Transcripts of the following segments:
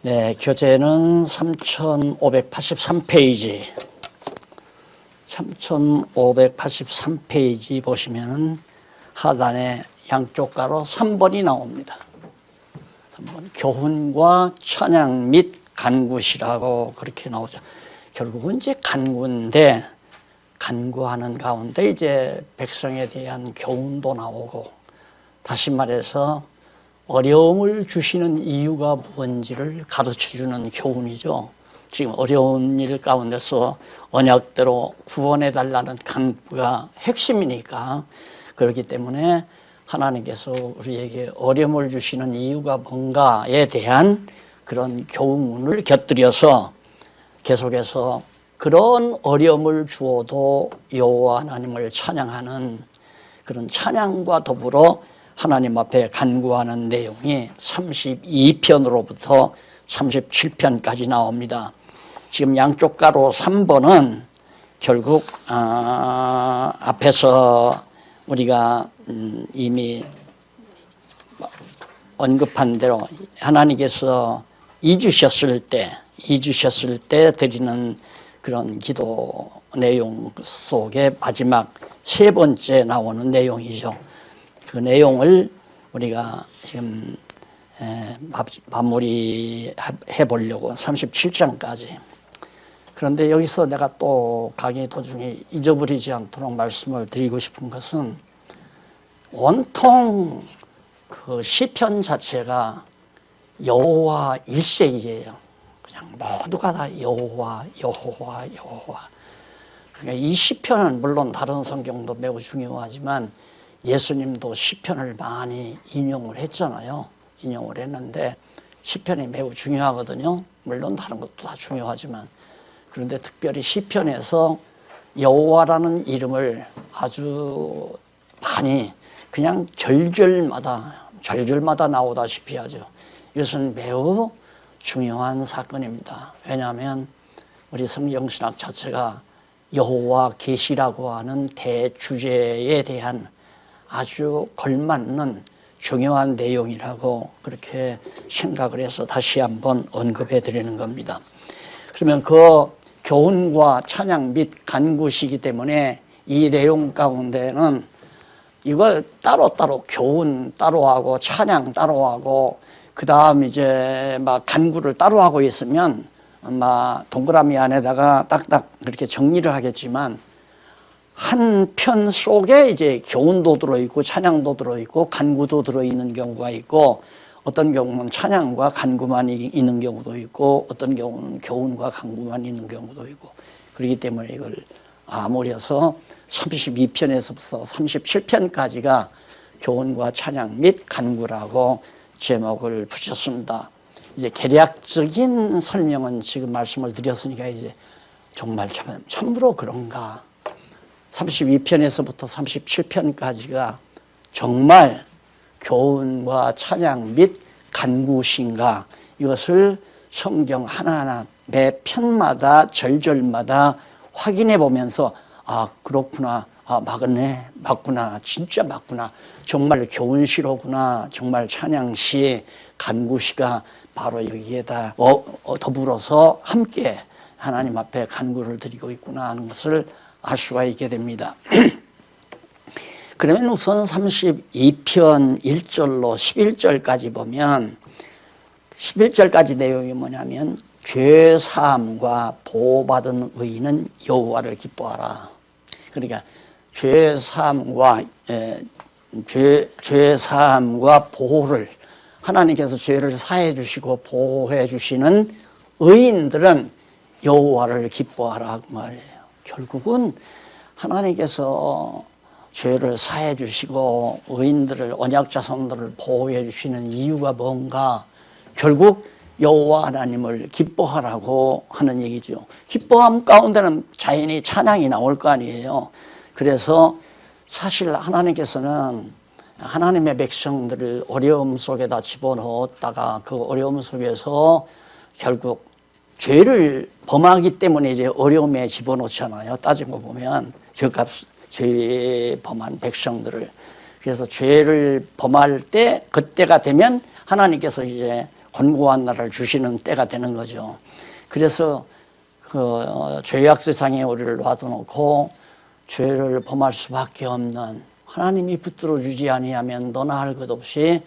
네, 교재는 3583페이지. 3583페이지 보시면 하단에 양쪽 가로 3번이 나옵니다. 3번. 교훈과 찬양 및 간구시라고 그렇게 나오죠. 결국은 이제 간구인데, 간구하는 가운데 이제 백성에 대한 교훈도 나오고, 다시 말해서 어려움을 주시는 이유가 무엇인지를 가르쳐주는 교훈이죠. 지금 어려운 일 가운데서 언약대로 구원해달라는 간구가 핵심이니까, 그렇기 때문에 하나님께서 우리에게 어려움을 주시는 이유가 뭔가에 대한 그런 교훈을 곁들여서 계속해서 그런 어려움을 주어도 여호와 하나님을 찬양하는 그런 찬양과 더불어 하나님 앞에 간구하는 내용이 32편으로부터 37편까지 나옵니다. 지금 양쪽 가로 3번은 결국 앞에서 우리가 이미 언급한 대로 하나님께서 잊으셨을 때 드리는 그런 기도 내용 속에 마지막 세 번째 나오는 내용이죠. 그 내용을 우리가 지금 마무리해 보려고 37장까지. 그런데 여기서 내가 또 강의 도중에 잊어버리지 않도록 말씀을 드리고 싶은 것은 온통 그 시편 자체가 여호와 일색이에요. 그냥 모두가 다 여호와, 여호와, 여호와. 그러니까 이 시편은 물론 다른 성경도 매우 중요하지만 예수님도 시편을 많이 인용을 했잖아요. 인용을 했는데 시편이 매우 중요하거든요. 물론 다른 것도 다 중요하지만, 그런데 특별히 시편에서 여호와라는 이름을 아주 많이 그냥 절절마다 나오다시피 하죠. 이것은 매우 중요한 사건입니다. 왜냐하면 우리 성경신학 자체가 여호와 계시라고 하는 대주제에 대한 아주 걸맞는 중요한 내용이라고 그렇게 생각을 해서 다시 한번 언급해 드리는 겁니다. 그러면 그 교훈과 찬양 및 간구시기 때문에 이 내용 가운데는 이거 따로따로 교훈 따로 하고 찬양 따로 하고 그 다음 이제 막 간구를 따로 하고 있으면 막 동그라미 안에다가 딱딱 그렇게 정리를 하겠지만 한 편 속에 이제 교훈도 들어있고 찬양도 들어있고 간구도 들어있는 경우가 있고, 어떤 경우는 찬양과 간구만 있는 경우도 있고 어떤 경우는 교훈과 간구만 있는 경우도 있고, 그렇기 때문에 이걸 아무려서 32편에서부터 37편까지가 교훈과 찬양 및 간구라고 제목을 붙였습니다. 이제 개략적인 설명은 지금 말씀을 드렸으니까 이제 정말 참으로 그런가, 32편에서부터 37편까지가 정말 교훈과 찬양 및 간구신가, 이것을 성경 하나하나 매 편마다 절절마다 확인해 보면서 그렇구나, 맞구나, 진짜 맞구나, 정말 교훈시로구나, 정말 찬양시, 간구시가 바로 여기에다 더불어서 함께 하나님 앞에 간구를 드리고 있구나 하는 것을 알 수가 있게 됩니다. 그러면 우선 32편 1절로 11절까지 보면 11절까지 내용이 뭐냐면 죄사함과 보호받은 의인은 여호와를 기뻐하라. 그러니까 죄사함과 보호를, 하나님께서 죄를 사해 주시고 보호해 주시는 의인들은 여호와를 기뻐하라 그 말이에요. 결국은 하나님께서 죄를 사해 주시고 의인들을, 언약 자손들을 보호해 주시는 이유가 뭔가, 결국 여호와 하나님을 기뻐하라고 하는 얘기죠. 기뻐함 가운데는 자연히 찬양이 나올 거 아니에요. 그래서 사실 하나님께서는 하나님의 백성들을 어려움 속에다 집어넣었다가 그 어려움 속에서 결국 죄를 범하기 때문에 이제 어려움에 집어넣잖아요. 따지고 보면 죄 범한 백성들을. 그래서 죄를 범할 때, 그때가 되면 하나님께서 이제 권고한 나라를 주시는 때가 되는 거죠. 그래서 죄악 세상에 우리를 놔둬놓고 죄를 범할 수밖에 없는, 하나님이 붙들어 주지 아니하면 너나 할 것 없이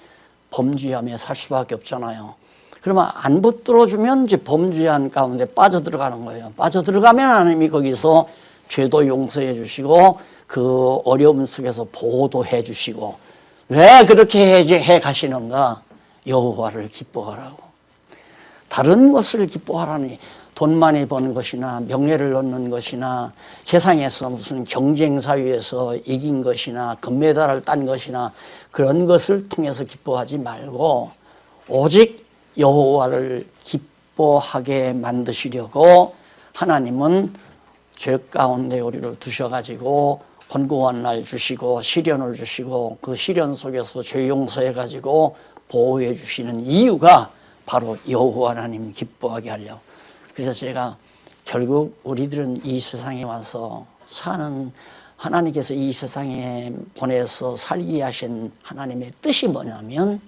범죄하며 살 수밖에 없잖아요. 그러면 안 붙들어 주면 이제 범죄한 가운데 빠져들어가는 거예요. 빠져들어가면 하나님이 거기서 죄도 용서해 주시고 그 어려움 속에서 보호도 해 주시고, 왜 그렇게 해 가시는가? 여호와를 기뻐하라고. 다른 것을 기뻐하라니, 돈 많이 버는 것이나 명예를 얻는 것이나 세상에서 무슨 경쟁 사회에서 이긴 것이나 금메달을 딴 것이나 그런 것을 통해서 기뻐하지 말고 오직 여호와를 기뻐하게 만드시려고 하나님은 죄 가운데 우리를 두셔가지고 권고한 날 주시고 시련을 주시고 그 시련 속에서 죄 용서해가지고 보호해 주시는 이유가 바로 여호와 하나님 기뻐하게 하려고. 그래서 제가 결국 우리들은 이 세상에 와서 사는, 하나님께서 이 세상에 보내서 살게 하신 하나님의 뜻이 뭐냐면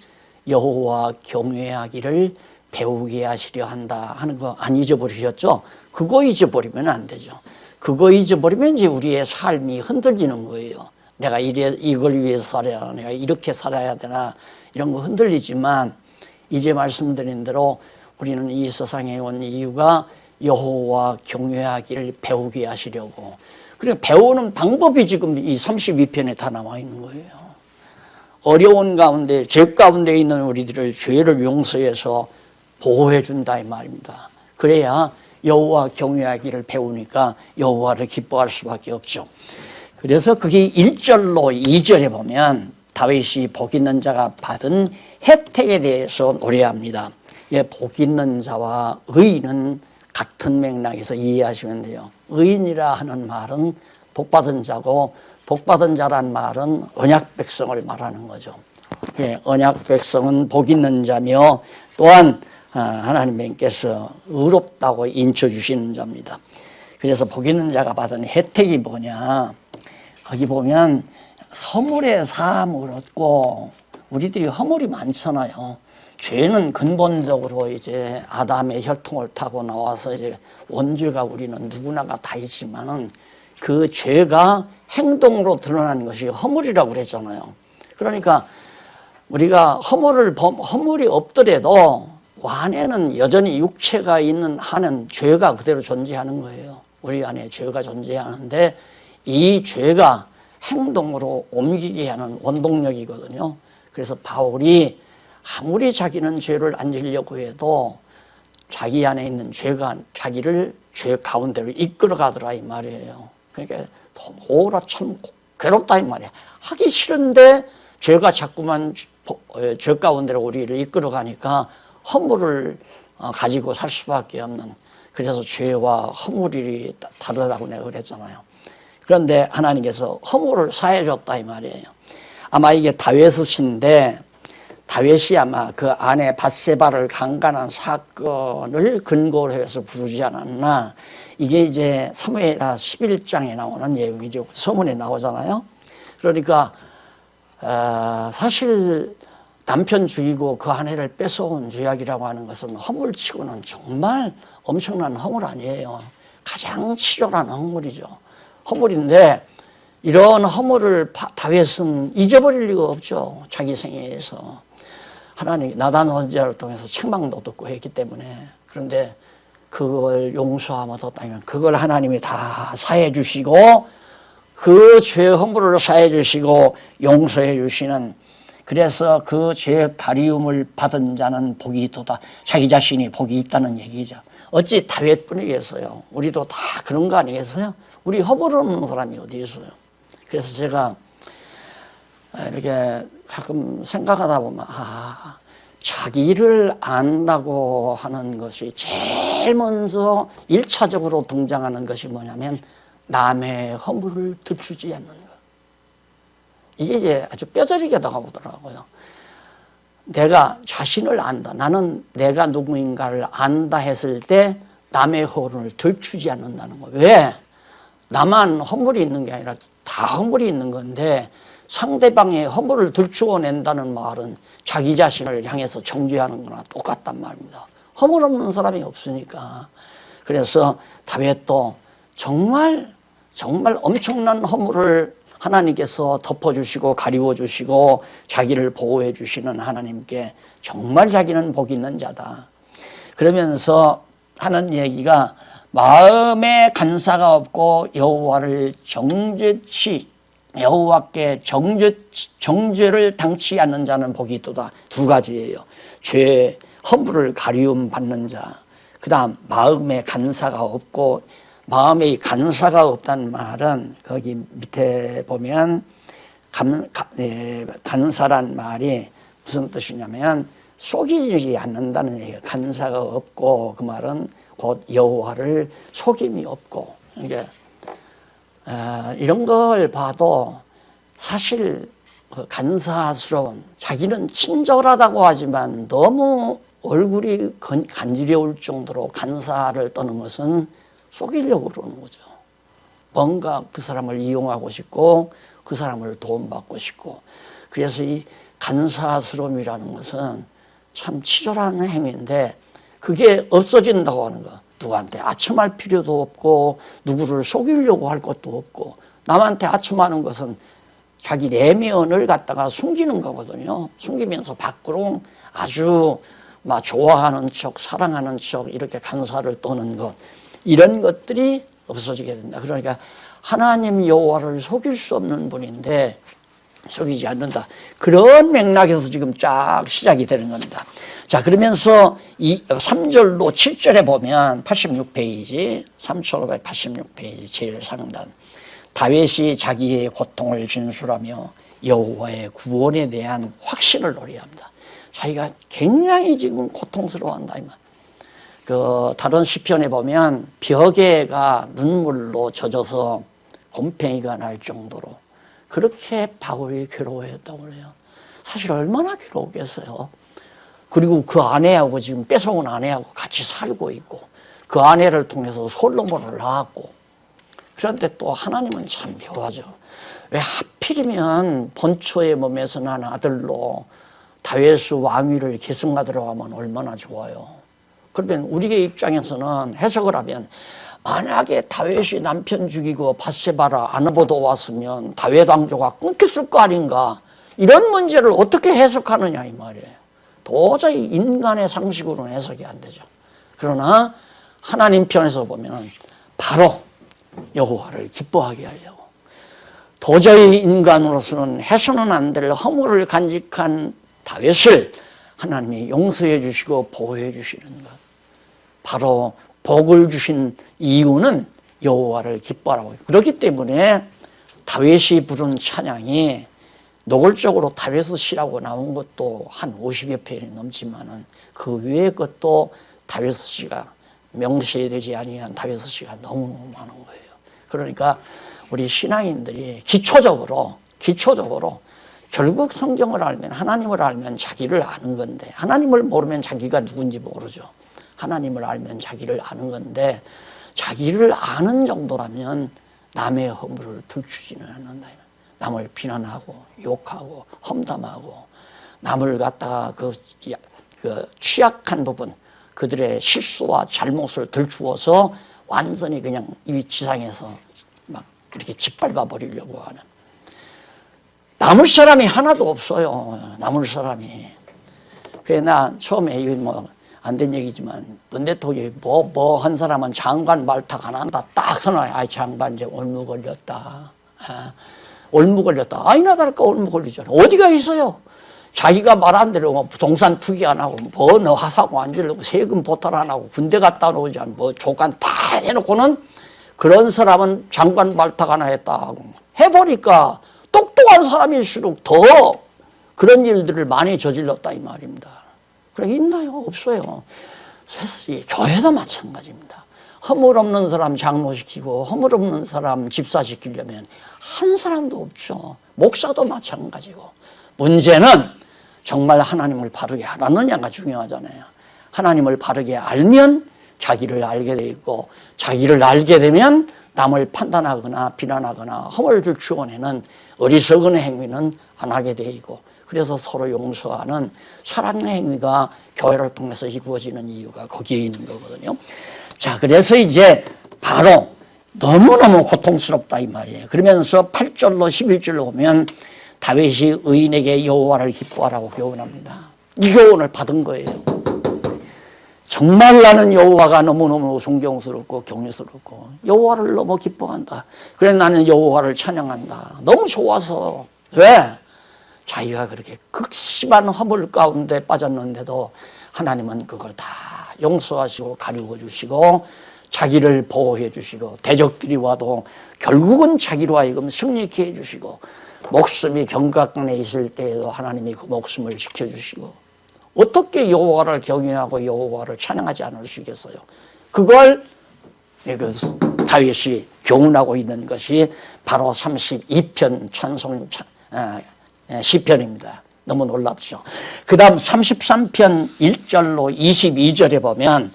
여호와 경외하기를 배우게 하시려 한다 하는 거 안 잊어버리셨죠? 그거 잊어버리면 안 되죠. 그거 잊어버리면 이제 우리의 삶이 흔들리는 거예요. 내가 이걸 위해서 살아야, 내가 이렇게 살아야 되나, 이런 거 흔들리지만 이제 말씀드린 대로 우리는 이 세상에 온 이유가 여호와 경외하기를 배우게 하시려고. 그래, 배우는 방법이 지금 이 32편에 다 나와 있는 거예요. 어려운 가운데, 죄 가운데 있는 우리들을 죄를 용서해서 보호해 준다 이 말입니다. 그래야 여호와 경외하기를 배우니까 여호와를 기뻐할 수밖에 없죠. 그래서 그게 1절로 2절에 보면 다윗이 복 있는 자가 받은 혜택에 대해서 노래합니다. 예, 복 있는 자와 의인은 같은 맥락에서 이해하시면 돼요. 의인이라 하는 말은 복받은 자고, 복받은 자란 말은 언약 백성을 말하는 거죠. 예, 언약 백성은 복 있는 자며 또한 하나님께서 의롭다고 인쳐주시는 자입니다. 그래서 복 있는 자가 받은 혜택이 뭐냐, 거기 보면 허물의 사함을 얻고, 우리들이 허물이 많잖아요. 죄는 근본적으로 이제 아담의 혈통을 타고 나와서 이제 원죄가 우리는 누구나가 다 있지만은 그 죄가 행동으로 드러나는 것이 허물이라고 그랬잖아요. 그러니까 우리가 허물이 없더라도 안에는 여전히 육체가 있는 한은 죄가 그대로 존재하는 거예요. 우리 안에 죄가 존재하는데 이 죄가 행동으로 옮기게 하는 원동력이거든요. 그래서 바울이 아무리 자기는 죄를 안 지려고 해도 자기 안에 있는 죄가 자기를 죄 가운데로 이끌어 가더라 이 말이에요. 그러니까 오라 참 괴롭다 이 말이야. 하기 싫은데 죄가 자꾸만 죄 가운데로 우리를 이끌어 가니까 허물을 가지고 살 수밖에 없는, 그래서 죄와 허물이 다르다고 내가 그랬잖아요. 그런데 하나님께서 허물을 사해 줬다 이 말이에요. 아마 이게 다윗의 시인데 다윗이 아마 그 아내 밧세바를 강간한 사건을 근거로 해서 부르지 않았나. 이게 이제 사무엘하 11장에 나오는 내용이죠. 서문에 나오잖아요. 그러니까 사실 남편 죽이고 그 아내를 뺏어온 죄악이라고 하는 것은 허물치고는 정말 엄청난 허물 아니에요. 가장 치졸한 허물이죠. 허물인데 이런 허물을 다윗은 잊어버릴 리가 없죠. 자기 생애에서. 하나님 나단 선지자를 통해서 책망도 듣고 했기 때문에. 그런데 그걸 용서하면 뒀다면 그걸 하나님이 다 사해 주시고 그 죄 허물을 사해 주시고 용서해 주시는, 그래서 그 죄 다리움을 받은 자는 복이 있도다. 자기 자신이 복이 있다는 얘기죠. 어찌 다윗뿐이겠어요. 우리도 다 그런 거 아니겠어요? 우리 허물 없는 사람이 어디 있어요? 그래서 제가 이렇게 가끔 생각하다 보면 자기를 안다고 하는 것이 제일 먼저 1차적으로 등장하는 것이 뭐냐면 남의 허물을 들추지 않는 것. 이게 이제 아주 뼈저리게 다가오더라고요. 내가 자신을 안다. 나는 내가 누구인가를 안다 했을 때 남의 허물을 들추지 않는다는 거예요. 왜? 나만 허물이 있는 게 아니라 다 허물이 있는 건데 상대방의 허물을 들추어낸다는 말은 자기 자신을 향해서 정죄하는 거나 똑같단 말입니다. 허물 없는 사람이 없으니까. 그래서 다윗도 정말 엄청난 허물을 하나님께서 덮어주시고 가리워주시고 자기를 보호해 주시는 하나님께 정말 자기는 복 있는 자다. 그러면서 하는 얘기가 마음에 간사가 없고 여호와께 정죄를 당치 않는 자는 복이 있도다. 두 가지예요. 죄 허물을 가리움 받는 자, 그 다음 마음에 간사가 없고, 마음에 간사가 없다는 말은 거기 밑에 보면 간사란 말이 무슨 뜻이냐면 속이지 않는다는 얘기예요. 간사가 없고, 그 말은 곧 여호와를 속임이 없고. 이게 이런 걸 봐도 사실 간사스러운, 자기는 친절하다고 하지만 너무 얼굴이 간지러울 정도로 간사를 떠는 것은 속이려고 그러는 거죠. 뭔가 그 사람을 이용하고 싶고 그 사람을 도움받고 싶고. 그래서 이 간사스러움이라는 것은 참 치졸한 행위인데 그게 없어진다고 하는 거. 누구한테 아첨할 필요도 없고 누구를 속이려고 할 것도 없고. 남한테 아첨하는 것은 자기 내면을 갖다가 숨기는 거거든요. 숨기면서 밖으로 아주 막 좋아하는 척, 사랑하는 척 이렇게 간사를 떠는 것, 이런 것들이 없어지게 된다. 그러니까 하나님 여호와를 속일 수 없는 분인데 속이지 않는다. 그런 맥락에서 지금 쫙 시작이 되는 겁니다. 자, 그러면서 이 3절로 7절에 보면 86페이지, 3586페이지 제일 상단, 다윗이 자기의 고통을 진술하며 여호와의 구원에 대한 확신을 노래합니다. 자기가 굉장히 지금 고통스러워한다 이 말. 다른 시편에 보면 벽에가 눈물로 젖어서 곰팡이가 날 정도로 그렇게 바울이 괴로워했다고 그래요. 사실 얼마나 괴로웠겠어요. 그리고 그 아내하고 지금 뺏어온 아내하고 같이 살고 있고 그 아내를 통해서 솔로몬을 낳았고. 그런데 또 하나님은 참 묘하죠. 왜 하필이면 본초의 몸에서 난 아들로 다윗의 왕위를 계승하도록 하면 얼마나 좋아요. 그러면 우리의 입장에서는 해석을 하면 만약에 다윗이 남편 죽이고 밧세바를 안 업어도 왔으면 다윗 왕조가 끊겼을 거 아닌가. 이런 문제를 어떻게 해석하느냐 이 말이에요. 도저히 인간의 상식으로는 해석이 안 되죠. 그러나 하나님 편에서 보면 바로 여호와를 기뻐하게 하려고 도저히 인간으로서는 해서는 안 될 허물을 간직한 다윗을 하나님이 용서해 주시고 보호해 주시는 것. 바로 복을 주신 이유는 여호와를 기뻐하라고. 그렇기 때문에 다윗이 부른 찬양이 노골적으로 다윗의 시라고 나온 것도 한 50여 편이 넘지만은 그 외의 것도 다윗의 시가 명시되지 아니한 다윗의 시가 너무 많은 거예요. 그러니까 우리 신앙인들이 기초적으로 결국 성경을 알면, 하나님을 알면 자기를 아는 건데, 하나님을 모르면 자기가 누군지 모르죠. 하나님을 알면 자기를 아는 건데, 자기를 아는 정도라면 남의 허물을 들추지는 않는다. 남을 비난하고 욕하고 험담하고 남을 갖다가 그 취약한 부분, 그들의 실수와 잘못을 들추어서 완전히 그냥 이 지상에서 막 이렇게 짓밟아 버리려고 하는, 남을 사람이 하나도 없어요. 남을 사람이. 그래, 나 처음에 이거 뭐 안 된 얘기지만 문 대통령이 뭐 한 사람은 장관 말탁 안 한다 딱 선언해. 아이 장관 이제 올무 걸렸다. 올무 걸렸다. 아니나 다를까 올무 걸리잖아. 어디가 있어요? 자기가 말한 대로 뭐 부동산 투기 안 하고 뭐 너 하사고 안 지르고 세금 보탈 안 하고 군대 갔다 오지 않고 뭐 조간 다 해놓고는 그런 사람은 장관 말탁 하나 했다 하고 해보니까 똑똑한 사람일수록 더 그런 일들을 많이 저질렀다 이 말입니다. 그래 있나요? 없어요. 교회도 마찬가지입니다. 허물 없는 사람 장로시키고 허물 없는 사람 집사시키려면 한 사람도 없죠. 목사도 마찬가지고. 문제는 정말 하나님을 바르게 알았느냐가 중요하잖아요. 하나님을 바르게 알면 자기를 알게 돼 있고, 자기를 알게 되면 남을 판단하거나 비난하거나 허물을 주어내는 어리석은 행위는 안 하게 되고, 그래서 서로 용서하는 사랑의 행위가 교회를 통해서 이루어지는 이유가 거기에 있는 거거든요. 자, 그래서 이제 바로 너무너무 고통스럽다 이 말이에요. 그러면서 8절로 11절로 보면 다윗이 의인에게 여호와를 기뻐하라고 교훈합니다. 이 교훈을 받은 거예요. 정말 나는 여호와가 너무너무 존경스럽고 경외스럽고 여호와를 너무 기뻐한다. 그래 나는 여호와를 찬양한다. 너무 좋아서. 왜? 자기가 그렇게 극심한 허물 가운데 빠졌는데도 하나님은 그걸 다 용서하시고 가리워 주시고 자기를 보호해 주시고 대적들이 와도 결국은 자기로 하여금 승리케 해 주시고 목숨이 경각간에 있을 때에도 하나님이 그 목숨을 지켜주시고 어떻게 여호와를 경외하고 여호와를 찬양하지 않을 수 있겠어요. 그걸 다윗이 교훈하고 있는 것이 바로 32편 찬송 시편입니다. 너무 놀랍죠. 그 다음 33편 1절로 22절에 보면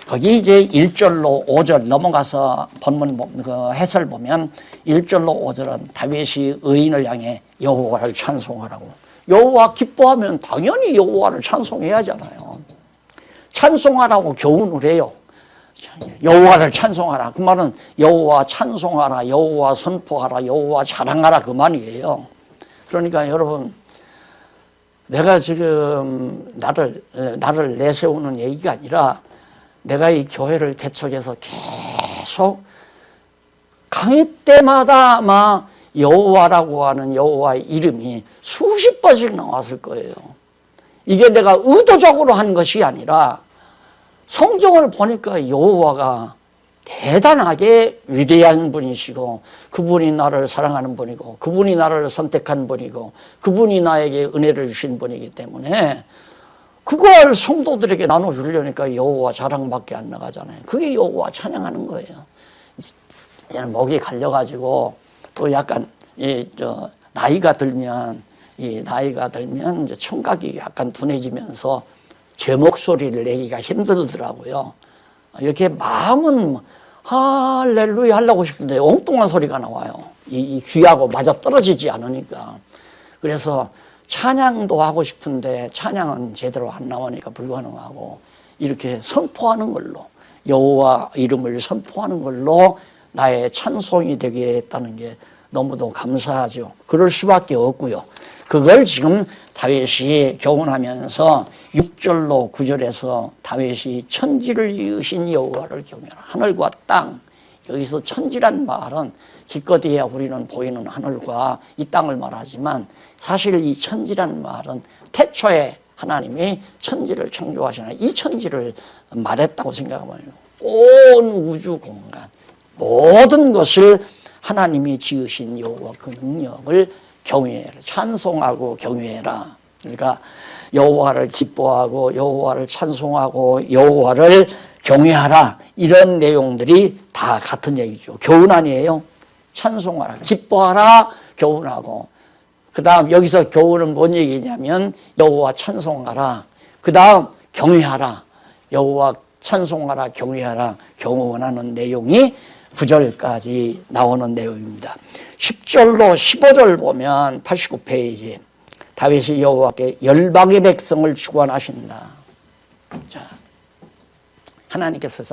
거기 이제 1절로 5절 넘어가서 본문 그 해설 보면 1절로 5절은 다윗이 의인을 향해 여호와를 찬송하라고. 여호와 기뻐하면 당연히 여호와를 찬송해야 하잖아요. 찬송하라고 교훈을 해요. 여호와를 찬송하라. 그 말은 여호와 찬송하라, 여호와 선포하라, 여호와 자랑하라 그 말이에요. 그러니까 여러분, 내가 지금 나를 내세우는 얘기가 아니라 내가 이 교회를 개척해서 계속 강의 때마다 아마 여호와라고 하는 여호와의 이름이 수십 번씩 나왔을 거예요. 이게 내가 의도적으로 한 것이 아니라 성경을 보니까 여호와가 대단하게 위대한 분이시고 그분이 나를 사랑하는 분이고 그분이 나를 선택한 분이고 그분이 나에게 은혜를 주신 분이기 때문에 그걸 성도들에게 나눠주려니까 여호와 자랑밖에 안 나가잖아요. 그게 여호와 찬양하는 거예요. 목이 갈려가지고 또 약간 나이가 들면 이제 청각이 약간 둔해지면서 제 목소리를 내기가 힘들더라고요. 이렇게 마음은 할렐루야 하려고 싶은데 엉뚱한 소리가 나와요. 이 귀하고 맞아 떨어지지 않으니까. 그래서 찬양도 하고 싶은데 찬양은 제대로 안 나오니까 불가능하고 이렇게 선포하는 걸로 여호와 이름을 선포하는 걸로 나의 찬송이 되게 했다는 게 너무도 감사하죠. 그럴 수밖에 없고요. 그걸 지금 다윗이 교훈하면서 6절로 9절에서 다윗이 천지를 이으신 여호와를 경외하라. 하늘과 땅. 여기서 천지란 말은 기껏해야 우리는 보이는 하늘과 이 땅을 말하지만 사실 이 천지란 말은 태초에 하나님이 천지를 창조하시나 이 천지를 말했다고 생각하면 온 우주 공간 모든 것을 하나님이 지으신 여호와 그 능력을 경외해라. 찬송하고 경외해라. 그러니까 여호와를 기뻐하고 여호와를 찬송하고 여호와를 경외하라. 이런 내용들이 다 같은 얘기죠. 교훈 아니에요. 찬송하라, 기뻐하라, 교훈하고 그 다음 여기서 교훈은 뭔 얘기냐면 여호와 찬송하라. 그 다음 경외하라. 여호와 찬송하라, 경외하라, 경원하는 내용이 9절까지 나오는 내용입니다. 10절로 15절 보면 89페이지 다윗이 여호와께 열방의 백성을 주관하신다. 자, 하나님께서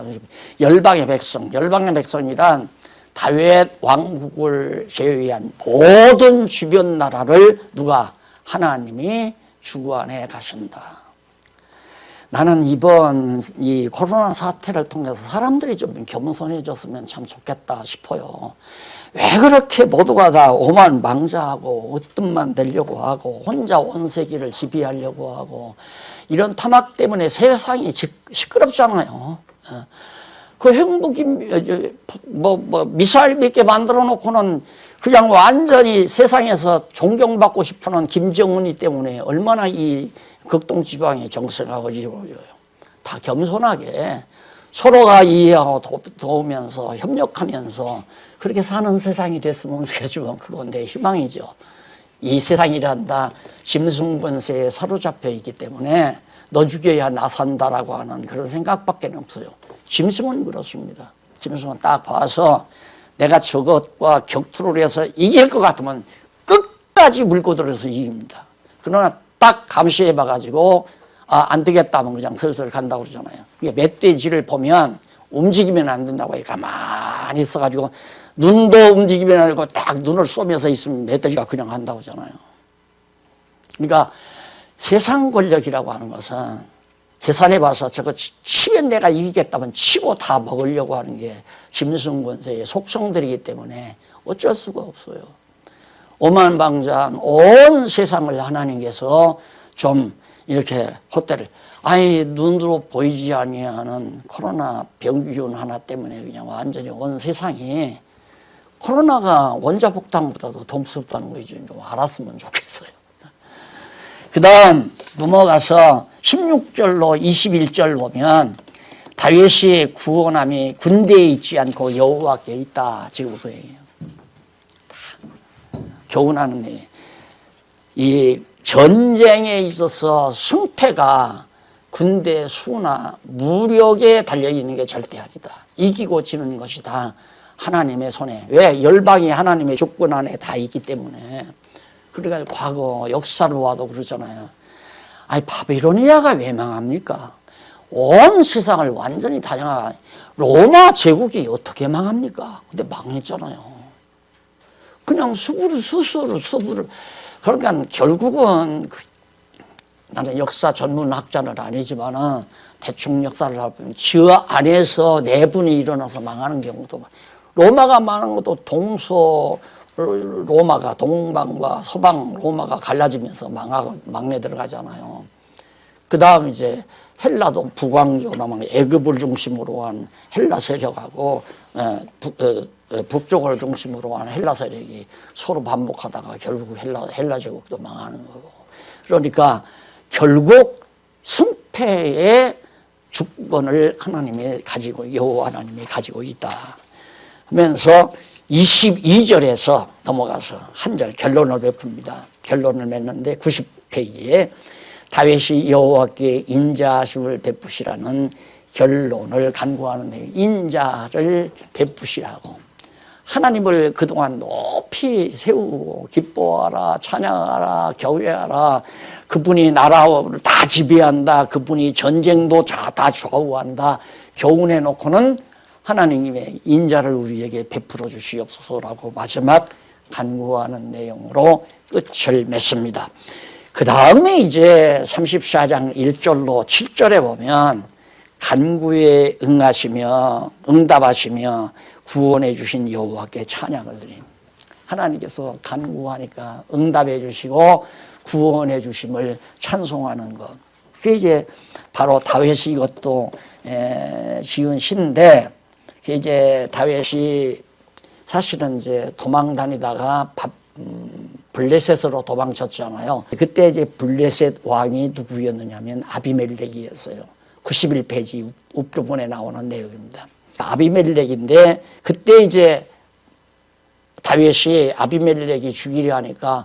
열방의 백성이란 다윗 왕국을 제외한 모든 주변 나라를 누가 하나님이 주관해 가신다. 나는 이번 이 코로나 사태를 통해서 사람들이 좀 겸손해졌으면 참 좋겠다 싶어요. 왜 그렇게 모두가 다 오만망자하고 으뜸만 내려고 하고 혼자 온 세계를 지배하려고 하고 이런 탐악 때문에 세상이 시끄럽잖아요. 그 행복이 미사일 몇 개 만들어 놓고는 그냥 완전히 세상에서 존경받고 싶어하는 김정은이 때문에 얼마나 이 극동 지방이 정세가 이루어져요. 다 겸손하게 서로가 이해하고 도우면서 협력하면서 그렇게 사는 세상이 됐으면 좋겠지만 그건 내 희망이죠. 이 세상이란다 짐승권세에 사로잡혀 있기 때문에 너 죽여야 나 산다라고 하는 그런 생각밖에 없어요. 짐승은 그렇습니다. 짐승은 딱 봐서 내가 저것과 격투를 해서 이길 것 같으면 끝까지 물고 들어서 이깁니다. 그러나 딱 감시해 봐가지고 안 되겠다 하면 그냥 슬슬 간다고 그러잖아요. 멧돼지를 보면 움직이면 안 된다고 해. 가만히 있어가지고 눈도 움직이면 안 되고 딱 눈을 쏘면서 있으면 멧돼지가 그냥 한다고 하잖아요. 그러니까 세상 권력이라고 하는 것은 계산해 봐서 저거 치면 내가 이기겠다면 치고 다 먹으려고 하는 게 짐승권세의 속성들이기 때문에 어쩔 수가 없어요. 오만방자한 온 세상을 하나님께서 좀 이렇게 헛되를 눈으로 보이지 아니하는 코로나 병균 하나 때문에 그냥 완전히 온 세상이 코로나가 원자폭탄보다도 더 무섭다는 거 좀 알았으면 좋겠어요. 그 다음 넘어가서 16절로 21절 보면 다윗이 구원함이 군대에 있지 않고 여호와께 있다. 지금 그거예요. 교훈하는 이 전쟁에 있어서 승패가 군대 수나 무력에 달려있는 게 절대 아니다. 이기고 지는 것이 다 하나님의 손에. 왜? 열방이 하나님의 주권 안에 다 있기 때문에. 그러니까 과거 역사를 와도 그러잖아요. 바비로니아가 왜 망합니까? 온 세상을 완전히 다양한 로마 제국이 어떻게 망합니까? 근데 망했잖아요. 그냥 수수를. 그러니까 결국은 나는 역사 전문학자는 아니지만은 대충 역사를 하면 저 안에서 내분이 일어나서 망하는 경우도 로마가 망한 것도 로마가 동방과 서방 로마가 갈라지면서 망해 들어가잖아요. 그 다음 이제 헬라도 북왕조나 애굽을 중심으로 한 헬라 세력하고 북쪽을 중심으로 한 헬라 세력이 서로 반복하다가 결국 헬라 제국도 망하는 거고. 그러니까 결국 승패의 주권을 하나님이 가지고 여호와 하나님이 가지고 있다 하면서 22절에서 넘어가서 한 절 결론을 베풉니다. 결론을 맺는데 90페이지에 다윗이 여호와께 인자심을 베푸시라는 결론을 간구하는데 인자를 베푸시라고 하나님을 그동안 높이 세우고 기뻐하라 찬양하라 경외하라 그분이 나라를 다 지배한다 그분이 전쟁도 다 좌우한다 교훈해 놓고는 하나님의 인자를 우리에게 베풀어 주시옵소서라고 마지막 간구하는 내용으로 끝을 맺습니다. 그 다음에 이제 34장 1절로 7절에 보면 간구에 응답하시며 구원해 주신 여호와께 찬양을 드립니다. 하나님께서 간구하니까 응답해 주시고 구원해 주심을 찬송하는 것. 그게 이제 바로 다윗이 이것도 지은 시인데 이제 다윗이 사실은 이제 도망 다니다가 블레셋으로 도망쳤잖아요. 그때 이제 블레셋 왕이 누구였느냐면 아비멜렉이었어요. 91페이지 앞부분에 나오는 내용입니다. 아비멜렉인데 그때 이제 다윗이 아비멜렉이 죽이려 하니까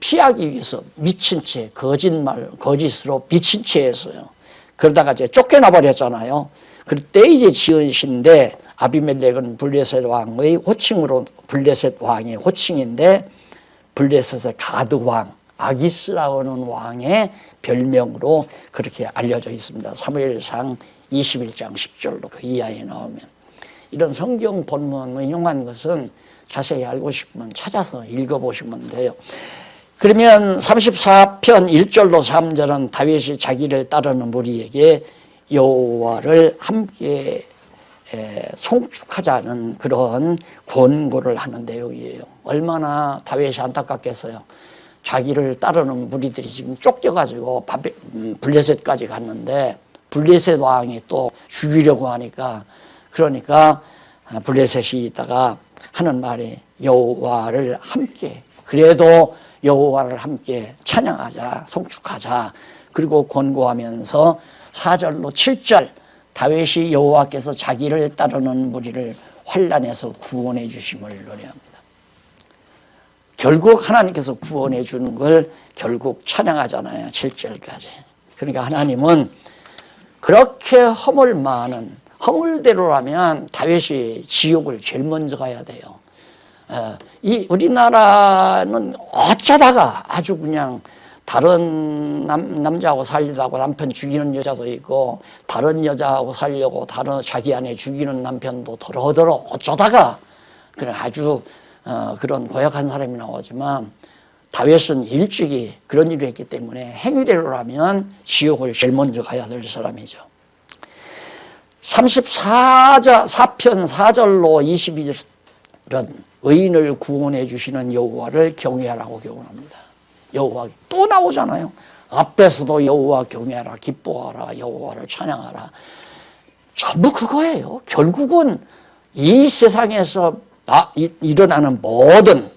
피하기 위해서 미친 채 거짓으로 미친 채 했어요. 그러다가 이제 쫓겨나 버렸잖아요. 그때 이제 지은 시인데 아비멜렉은 블레셋 왕의 호칭으로 블레셋 왕의 호칭인데 블레셋의 가드 왕 아기스라고 하는 왕의 별명으로 그렇게 알려져 있습니다. 사무엘상 21장 10절로 그 이하에 나오면 이런 성경 본문 인용한 것은 자세히 알고 싶으면 찾아서 읽어보시면 돼요. 그러면 34편 1절로 3절은 다윗이 자기를 따르는 무리에게 여호와를 함께 송축하자는 그런 권고를 하는 내용이에요. 얼마나 다윗이 안타깝겠어요. 자기를 따르는 무리들이 지금 쫓겨가지고 블레셋까지 갔는데 블레셋 왕이 또 죽이려고 하니까 그러니까 블레셋이 있다가 하는 말이 여호와를 함께 그래도 여호와를 함께 찬양하자 송축하자 그리고 권고하면서 4절로 7절 다윗이 여호와께서 자기를 따르는 무리를 환난에서 구원해 주심을 노래합니다. 결국 하나님께서 구원해 주는 걸 결국 찬양하잖아요. 7절까지. 그러니까 하나님은 그렇게 허물 많은 허물대로라면 다윗이 지옥을 제일 먼저 가야 돼요. 이 우리나라는 어쩌다가 아주 그냥 다른 남자하고 살려고 남편 죽이는 여자도 있고, 다른 여자하고 살려고 다른 자기 아내 죽이는 남편도 더러더러 어쩌다가 그래 아주 그런 고약한 사람이 나오지만, 다윗은 일찍이 그런 일을 했기 때문에 행위대로라면 지옥을 제일 먼저 가야 될 사람이죠. 34편 4절로 22절은 의인을 구원해 주시는 여호와를 경외하라고 교훈합니다. 여호와 또 나오잖아요. 앞에서도 여호와 경외하라, 기뻐하라, 여호와를 찬양하라. 전부 그거예요. 결국은 이 세상에서 일어나는 모든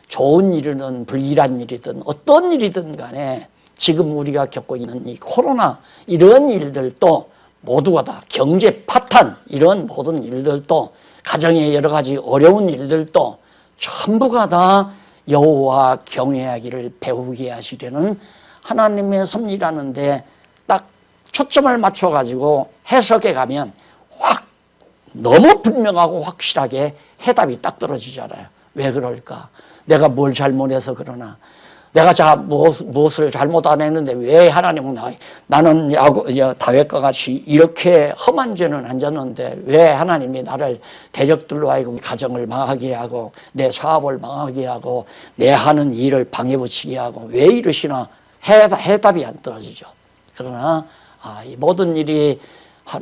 좋은 일이든 불길한 일이든 어떤 일이든 간에 지금 우리가 겪고 있는 이 코로나 이런 일들도 모두가 다 경제 파탄 이런 모든 일들도 가정의 여러 가지 어려운 일들도 전부가 다 여호와 경외하기를 배우게 하시려는 하나님의 섭리라는데 딱 초점을 맞춰가지고 해석해 가면 확 너무 분명하고 확실하게 해답이 딱 떨어지잖아요. 왜 그럴까? 내가 뭘 잘못해서 그러나? 내가 무엇을 잘못 안 했는데 왜 하나님은 나는 다윗과 같이 이렇게 험한 죄는 안 졌는데 왜 하나님이 나를 대적들로 하여금 가정을 망하게 하고 내 사업을 망하게 하고 내 하는 일을 방해붙이게 하고 왜 이러시나? 해답이 안 떨어지죠. 그러나 이 모든 일이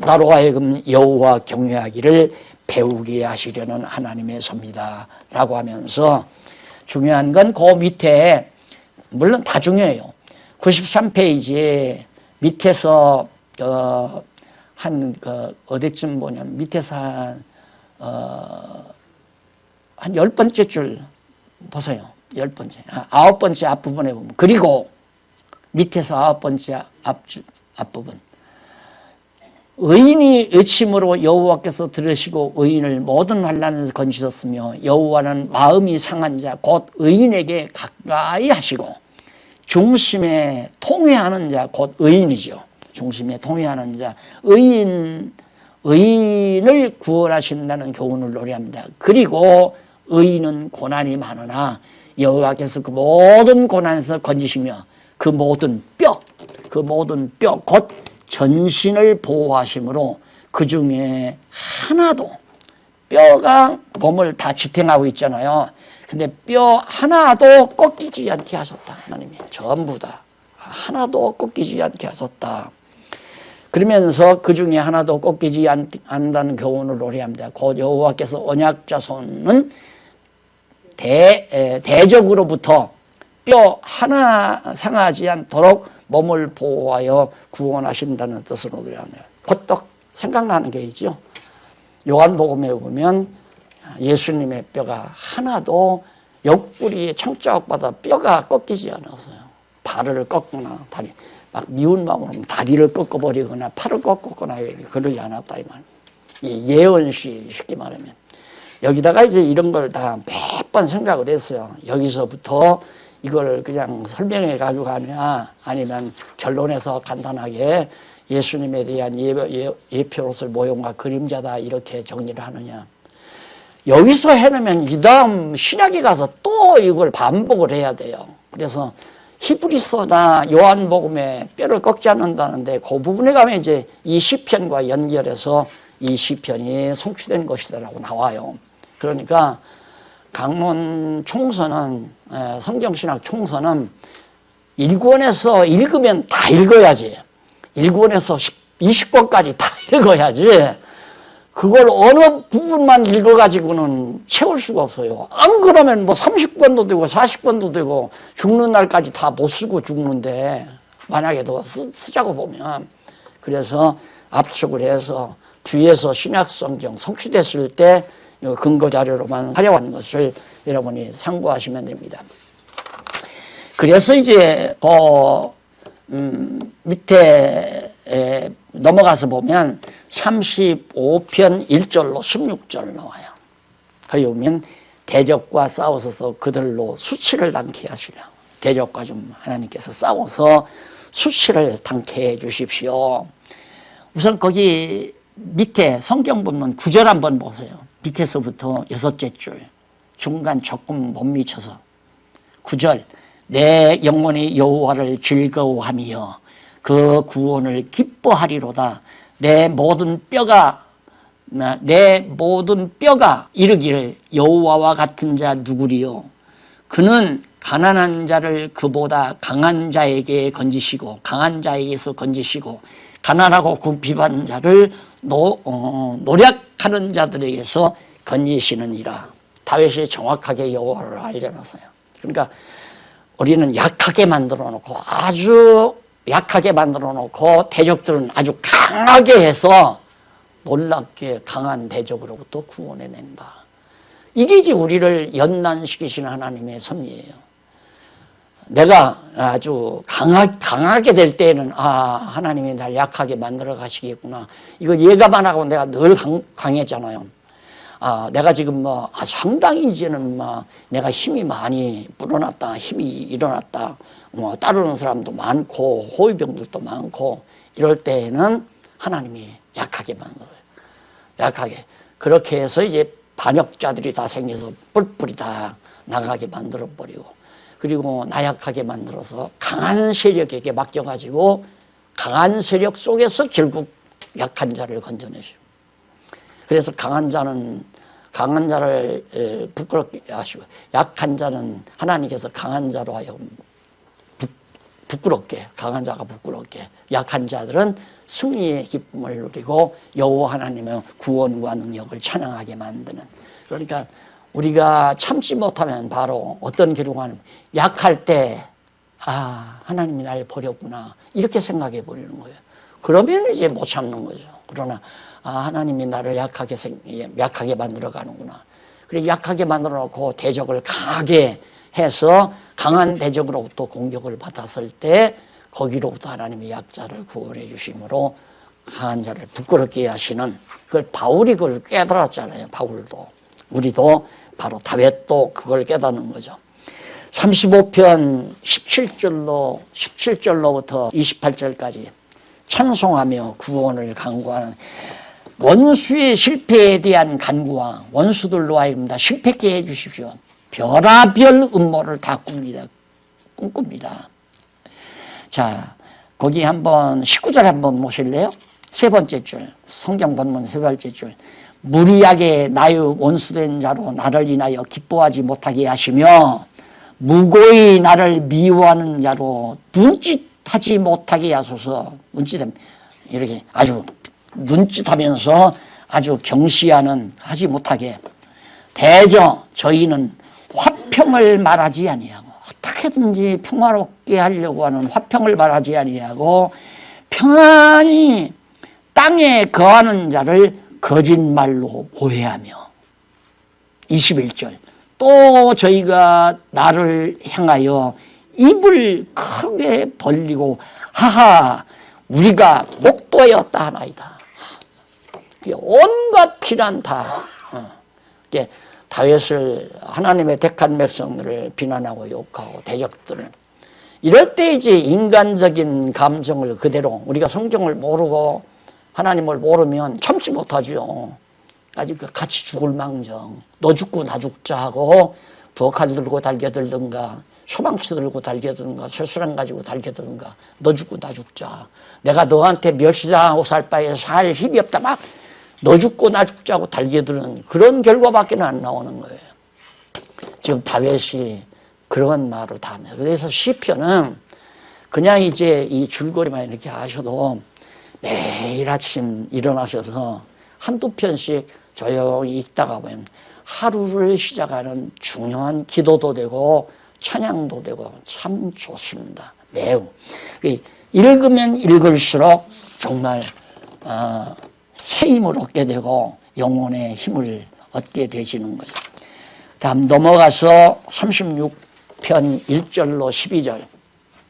나로 하여금 여호와 경외하기를 배우게 하시려는 하나님의 섭니다 라고 하면서, 중요한 건 그 밑에 물론 다 중요해요. 93페이지에 밑에서 어디쯤 보냐면 밑에서 한 10번째 줄 보세요. 10번째. 9번째 앞부분에 보면, 그리고 밑에서 9번째 앞부분. 의인이 외침으로 여호와께서 들으시고 의인을 모든 환난에서 건지셨으며 여호와는 마음이 상한 자 곧 의인에게 가까이 하시고 중심에 통회하는 자 곧 의인이죠. 중심에 통회하는 자 의인을 구원하신다는 교훈을 노래합니다. 그리고 의인은 고난이 많으나 여호와께서 그 모든 고난에서 건지시며 그 모든 뼈 곧 전신을 보호하심으로 그 중에 하나도, 뼈가 몸을 다 지탱하고 있잖아요. 근데 뼈 하나도 꺾이지 않게 하셨다. 하나님이 전부 다 하나도 꺾이지 않게 하셨다. 그러면서 그 중에 하나도 꺾이지 않는다는 교훈을 노래합니다. 곧 여호와께서 언약 자손은 대적으로부터 뼈 하나 상하지 않도록 몸을 보호하여 구원하신다는 뜻으로 노래합니다. 벌떡 생각나는 게 있죠. 요한복음에 보면 예수님의 뼈가 하나도 옆구리에 청자옥바다 뼈가 꺾이지 않았어요. 발을 꺾거나 다리, 막 미운 마음으로 다리를 꺾어버리거나 팔을 꺾거나 그러지 않았다 이 말. 이 예언시 쉽게 말하면 여기다가 이제 이런 걸 다 몇 번 생각을 했어요. 여기서부터 이걸 그냥 설명해 가지고 가냐, 아니면 결론에서 간단하게 예수님에 대한 예표로서 모형과 그림자다 이렇게 정리를 하느냐. 여기서 해놓으면 이 다음 신약에 가서 또 이걸 반복을 해야 돼요. 그래서 히브리서나 요한복음에 뼈를 꺾지 않는다는데 그 부분에 가면 이제 이 시편과 연결해서 이 시편이 성취된 것이다라고 나와요. 그러니까 강론 총서는, 성경신학 총서는 1권에서 읽으면 다 읽어야지. 1권에서 20권까지 다 읽어야지. 그걸 어느 부분만 읽어가지고는 채울 수가 없어요. 안 그러면 뭐 30권도 되고 40권도 되고 죽는 날까지 다 못 쓰고 죽는데, 만약에 더 쓰자고 보면. 그래서 압축을 해서 뒤에서 신약성경 성취됐을 때 근거 자료로만 하려는 것을 여러분이 참고하시면 됩니다. 그래서 이제 밑에 넘어가서 보면 35편 1절로 16절 나와요. 거기 보면 대적과 싸우셔서 그들로 수치를 당케 하시라. 대적과 좀 하나님께서 싸워서 수치를 당케 해 주십시오. 우선 거기 밑에 성경 보면 9절 한번 보세요. 밑에서부터 6째 줄 중간 조금 못 미쳐서 9절 내 영혼이 여호와를 즐거워하며 그 구원을 기뻐하리로다. 내 모든 뼈가 이르기를 여호와와 같은 자 누구리요. 그는 가난한 자를 그보다 강한 자에게 건지시고 강한 자에게서 건지시고 가난하고 궁핍한 자를 노력하는 자들에게서 건지시느니라. 다윗이 정확하게 여호와를 알지 않았어요. 그러니까 우리는 약하게 만들어 놓고 아주 약하게 만들어 놓고 대적들은 아주 강하게 해서 놀랍게 강한 대적으로부터 구원해낸다. 이게 이제 우리를 연단시키시는 하나님의 섭리예요. 내가 아주 강하게 될 때에는 하나님이 날 약하게 만들어 가시겠구나. 이거 예감만 하고 내가 늘 강했잖아요. 내가 지금 상당히 이제는 내가 힘이 많이 불어났다. 힘이 일어났다. 따르는 사람도 많고 호위병들도 많고 이럴 때에는 하나님이 약하게 만들어요. 약하게. 그렇게 해서 이제 반역자들이 다 생겨서 뿔뿔이 다 나가게 만들어 버리고 그리고 나약하게 만들어서 강한 세력에게 맡겨가지고 강한 세력 속에서 결국 약한 자를 건져내시고 그래서 강한 자를 부끄럽게 하시고 약한 자는 하나님께서 강한 자로 하여금 부끄럽게 강한 자가 부끄럽게 약한 자들은 승리의 기쁨을 누리고 여호와 하나님의 구원과 능력을 찬양하게 만드는 그러니까 우리가 참지 못하면 바로 어떤 결과가 하냐면 약할 때 하나님이 날 버렸구나 이렇게 생각해 버리는 거예요. 그러면 이제 못 참는 거죠. 그러나 하나님이 나를 약하게 만들어 가는구나. 그리고 약하게 만들어 놓고 대적을 강하게 해서 강한 대적으로부터 공격을 받았을 때 거기로부터 하나님이 약자를 구원해 주심으로 강한 자를 부끄럽게 하시는 그걸 바울이 그걸 깨달았잖아요. 바울도 우리도 바로 다윗도 그걸 깨닫는 거죠. 35편 17절로부터 28절까지 찬송하며 구원을 간구하는 원수의 실패에 대한 간구와 원수들로 하여금 다 실패케 해 주십시오. 별하별 음모를 다 꿈꿉니다. 자, 거기 한번 19절 한번 보실래요? 세 번째 줄, 성경 본문 세 번째 줄. 무리하게 나의 원수된 자로 나를 인하여 기뻐하지 못하게 하시며 무고히 나를 미워하는 자로 눈짓하지 못하게 하소서. 이렇게 아주 눈짓하면서 아주 경시하는 하지 못하게. 대저 저희는 화평을 말하지 아니하고 어떻게든지 평화롭게 하려고 하는 화평을 말하지 아니하고 평안히 땅에 거하는 자를 거짓말로 오해하며 21절 또 저희가 나를 향하여 입을 크게 벌리고 하하 우리가 목도였다 하나이다. 온갖 비난 다 다윗을 하나님의 택한 백성들을 비난하고 욕하고 대적들을 이럴 때 이제 인간적인 감정을 그대로 우리가 성경을 모르고 하나님을 모르면 참지 못하죠. 아직 같이 죽을 망정 너 죽고 나 죽자 하고 부엌칼 들고 달겨들든가 소망치 들고 달겨들든가 쇠수랑 가지고 달겨들든가 너 죽고 나 죽자 내가 너한테 멸시당하고 살 바에 살 힘이 없다 막 너 죽고 나 죽자고 달겨드는 그런 결과밖에 안 나오는 거예요. 지금 다윗이 그런 말을 다 합니다. 그래서 시편은 그냥 이제 이 줄거리만 이렇게 하셔도 매일 아침 일어나셔서 한두 편씩 조용히 읽다가 보면 하루를 시작하는 중요한 기도도 되고 찬양도 되고 참 좋습니다. 매우. 읽으면 읽을수록 정말 새 힘을 얻게 되고 영혼의 힘을 얻게 되시는 거죠. 다음 넘어가서 36편 1절로 12절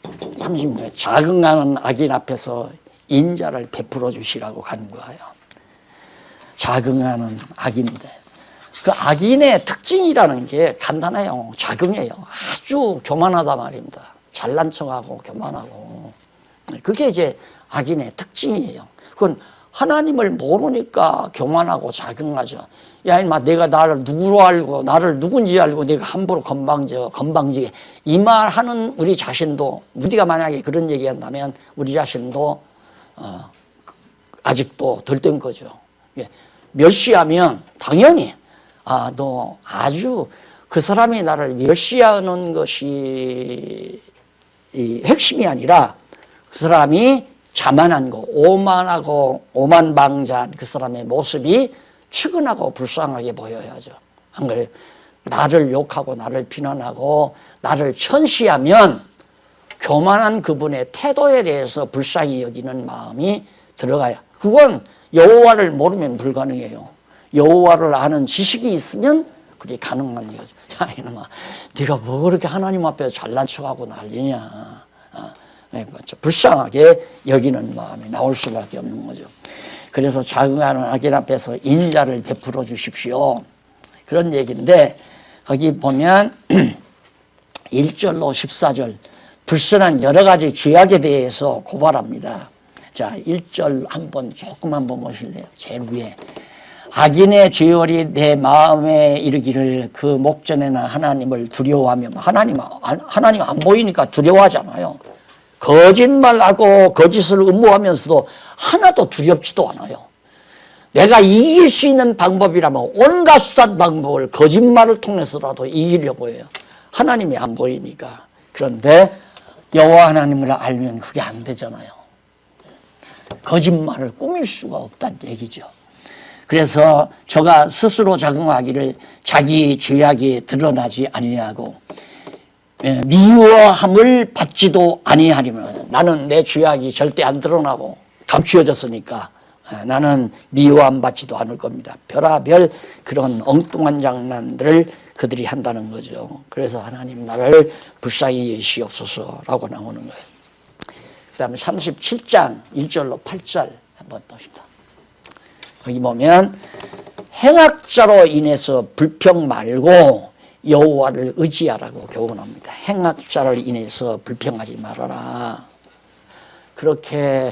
36절 자긍하는 악인 앞에서 인자를 베풀어 주시라고 간구하여 자긍하는 악인인데 그 악인의 특징이라는 게 간단해요. 자긍해요. 아주 교만하다 말입니다. 잘난 척하고 교만하고 그게 이제 악인의 특징이에요. 그건 하나님을 모르니까 교만하고 자경하죠. 야, 임마, 내가 나를 누구로 알고, 나를 누군지 알고, 내가 함부로 건방지게. 이 말 하는 우리 자신도, 우리가 만약에 그런 얘기 한다면, 우리 자신도, 아직도 덜 된 거죠. 멸시하면, 당연히, 너 아주 그 사람이 나를 멸시하는 것이 이 핵심이 아니라, 그 사람이 자만한 거, 오만하고 오만방자한 그 사람의 모습이 측은하고 불쌍하게 보여야죠. 안 그래요? 나를 욕하고 나를 비난하고 나를 천시하면 교만한 그분의 태도에 대해서 불쌍히 여기는 마음이 들어가야. 그건 여호와를 모르면 불가능해요. 여호와를 아는 지식이 있으면 그게 가능한 거죠. 야, 이놈아, 네가 뭐 그렇게 하나님 앞에 잘난 척하고 난리냐. 불쌍하게 여기는 마음이 나올 수밖에 없는 거죠. 그래서 자긍하는 악인 앞에서 인자를 베풀어 주십시오. 그런 얘기인데 거기 보면 1절로 14절 불선한 여러 가지 죄악에 대해서 고발합니다. 자, 1절 한번 보실래요? 제일 위에. 악인의 죄월이 내 마음에 이르기를 그 목전에나 하나님을 두려워하며 하나님 안 보이니까 두려워하잖아요. 거짓말하고 거짓을 음모하면서도 하나도 두렵지도 않아요. 내가 이길 수 있는 방법이라면 온갖 수단 방법을 거짓말을 통해서라도 이기려고 해요. 하나님이 안 보이니까. 그런데 여호와 하나님을 알면 그게 안 되잖아요. 거짓말을 꾸밀 수가 없다는 얘기죠. 그래서 저가 스스로 자긍하기를 자기 죄악이 드러나지 아니하고 미워함을 받지도 아니하리면 나는 내 죄악이 절대 안 드러나고 감추어졌으니까 나는 미워함 받지도 않을 겁니다. 별하별 그런 엉뚱한 장난들을 그들이 한다는 거죠. 그래서 하나님 나를 불쌍히 여시옵소서라고 나오는 거예요. 그 다음에 37장 1절로 8절 한번 봅시다. 거기 보면 행악자로 인해서 불평 말고 여호와를 의지하라고 교훈합니다. 행악자를 인해서 불평하지 말아라. 그렇게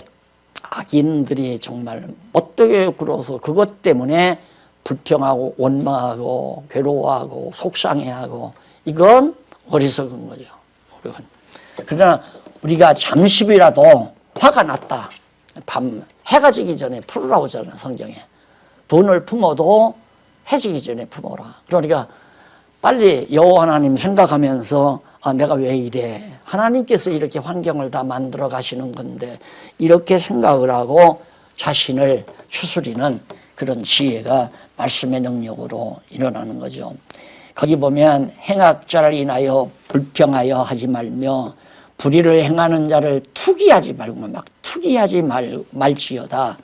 악인들이 정말 못되게 굴어서 그것 때문에 불평하고 원망하고 괴로워하고 속상해하고 이건 어리석은 거죠. 그러나 우리가 잠시라도 화가 났다. 밤 해가 지기 전에 풀으라고 하잖아요. 성경에. 분을 품어도 해지기 전에 품어라. 그러니까 빨리 여호와 하나님 생각하면서 내가 왜 이래. 하나님께서 이렇게 환경을 다 만들어 가시는 건데 이렇게 생각을 하고 자신을 추스리는 그런 지혜가 말씀의 능력으로 일어나는 거죠. 거기 보면 행악자를 인하여 불평하여 하지 말며 불의를 행하는 자를 투기하지 말고 막 투기하지 말지어다.